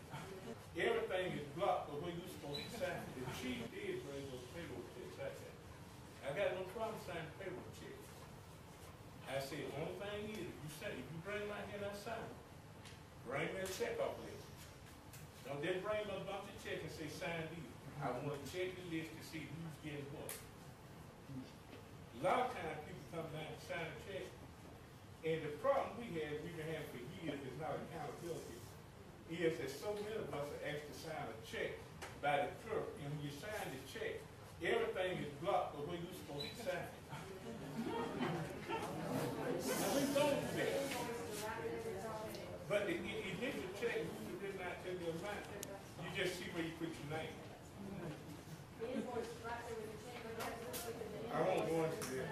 Everything is blocked the way you're supposed to sign it. The chief did bring those payroll checks like that. I got no problem signing payroll checks. I said, only thing is, if you bring them out here and I sign them, bring me a check off list. Don't just bring me a bunch of checks and say sign these. I want to check the list to see who's getting what. A lot of times people come down and sign a check, and the problem we've been having for years is not accountability, is that so many of us are asked to sign a check by the clerk, and when you sign the check, everything is blocked the way you're supposed to sign it. Now, we don't do that. But the initial check, you did not tell the amount. You just see where you put your name. I won't go into that.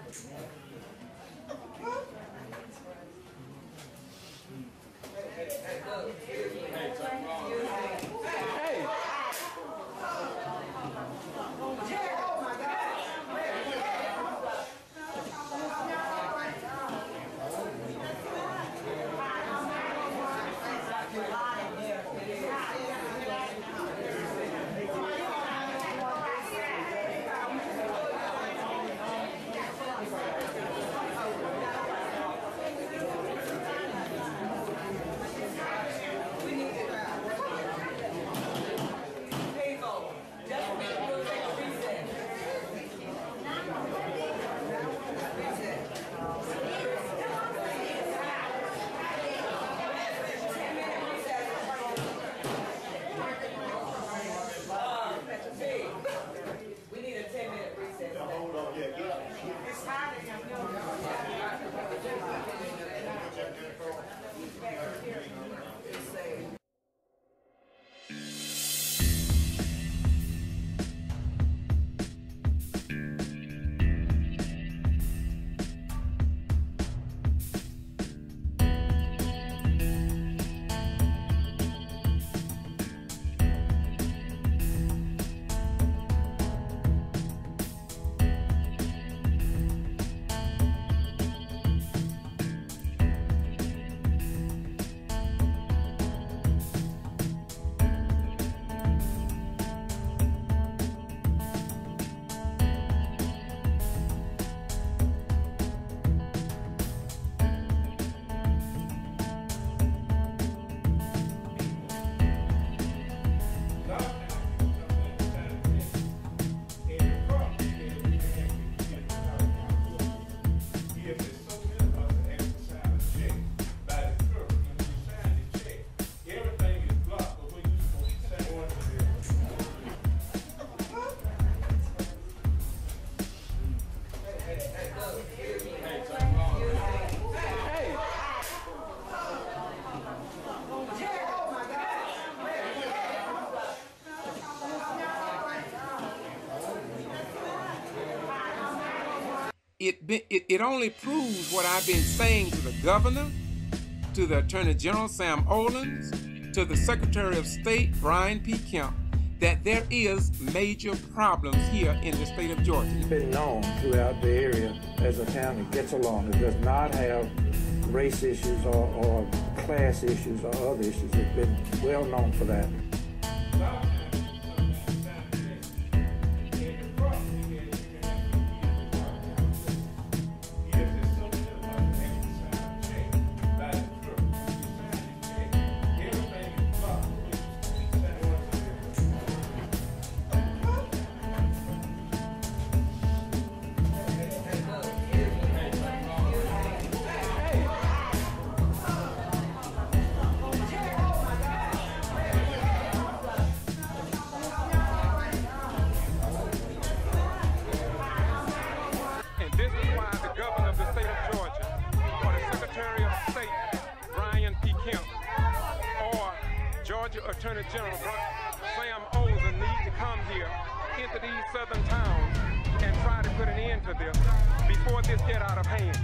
it only proves what I've been saying to the governor, to the Attorney General Sam Olens, to the Secretary of State Brian P. Kemp, that there is major problems here in the state of Georgia. It's been known throughout the area as a town that gets along. It does not have race issues or class issues or other issues. It's been well known for that. Attorney General Sam Olens need to come here into these southern towns and try to put an end to this before this get out of hand.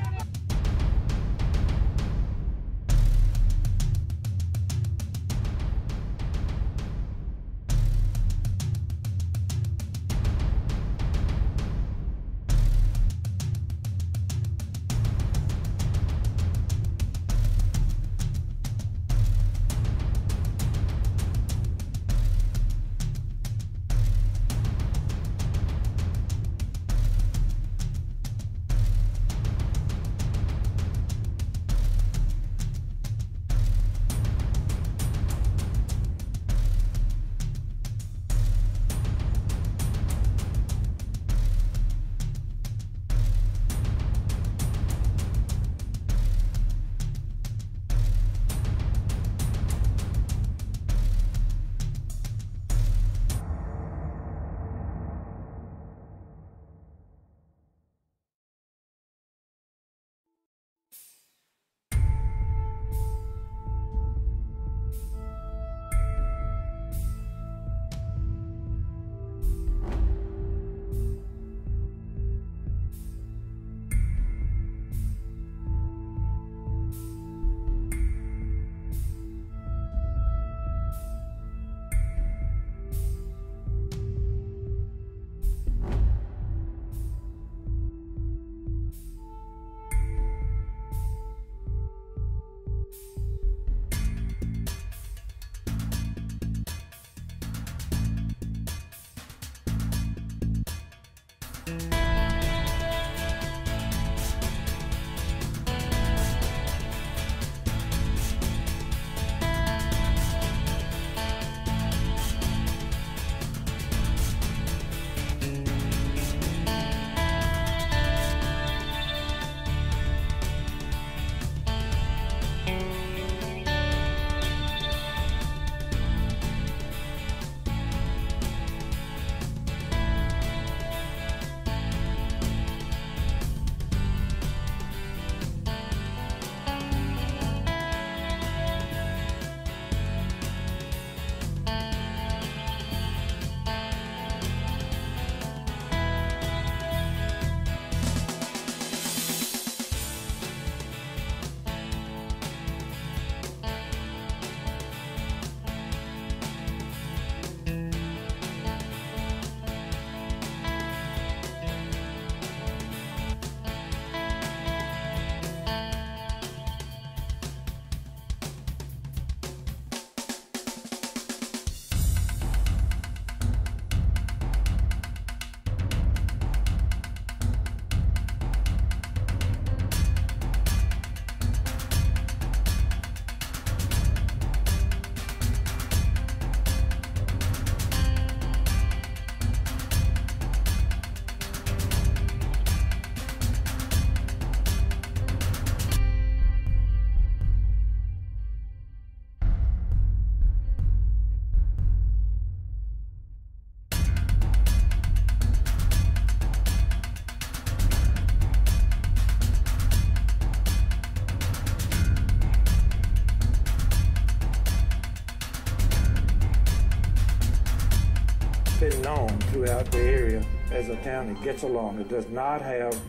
Been known throughout the area as a town that gets along. It does not have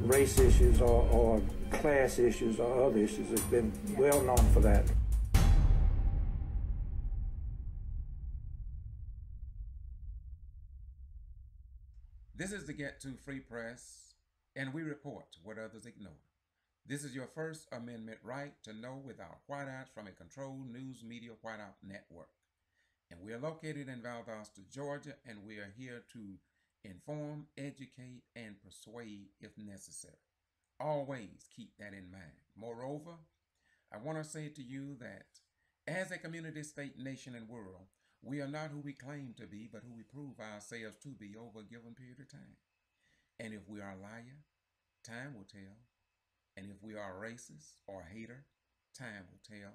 race issues or class issues or other issues. It's been well known for that. This is the Get To Free Press, and we report what others ignore. This is your First Amendment right to know without whiteouts from a controlled news media whiteout network. And we are located in Valdosta, Georgia, and we are here to inform, educate, and persuade if necessary. Always keep that in mind. Moreover, I want to say to you that as a community, state, nation, and world, we are not who we claim to be, but who we prove ourselves to be over a given period of time. And if we are a liar, time will tell. And if we are racist or hater, time will tell.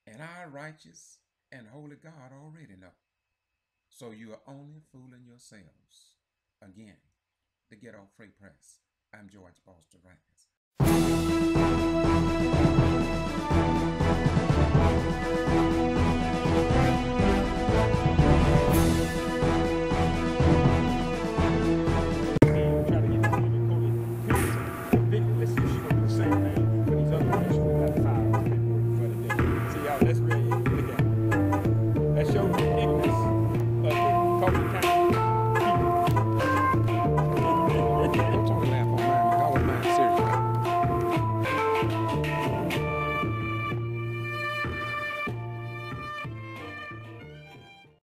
And our righteous and holy God already know. So you are only fooling yourselves. Again, the Ghetto Free Press. I'm George Boster Rhines.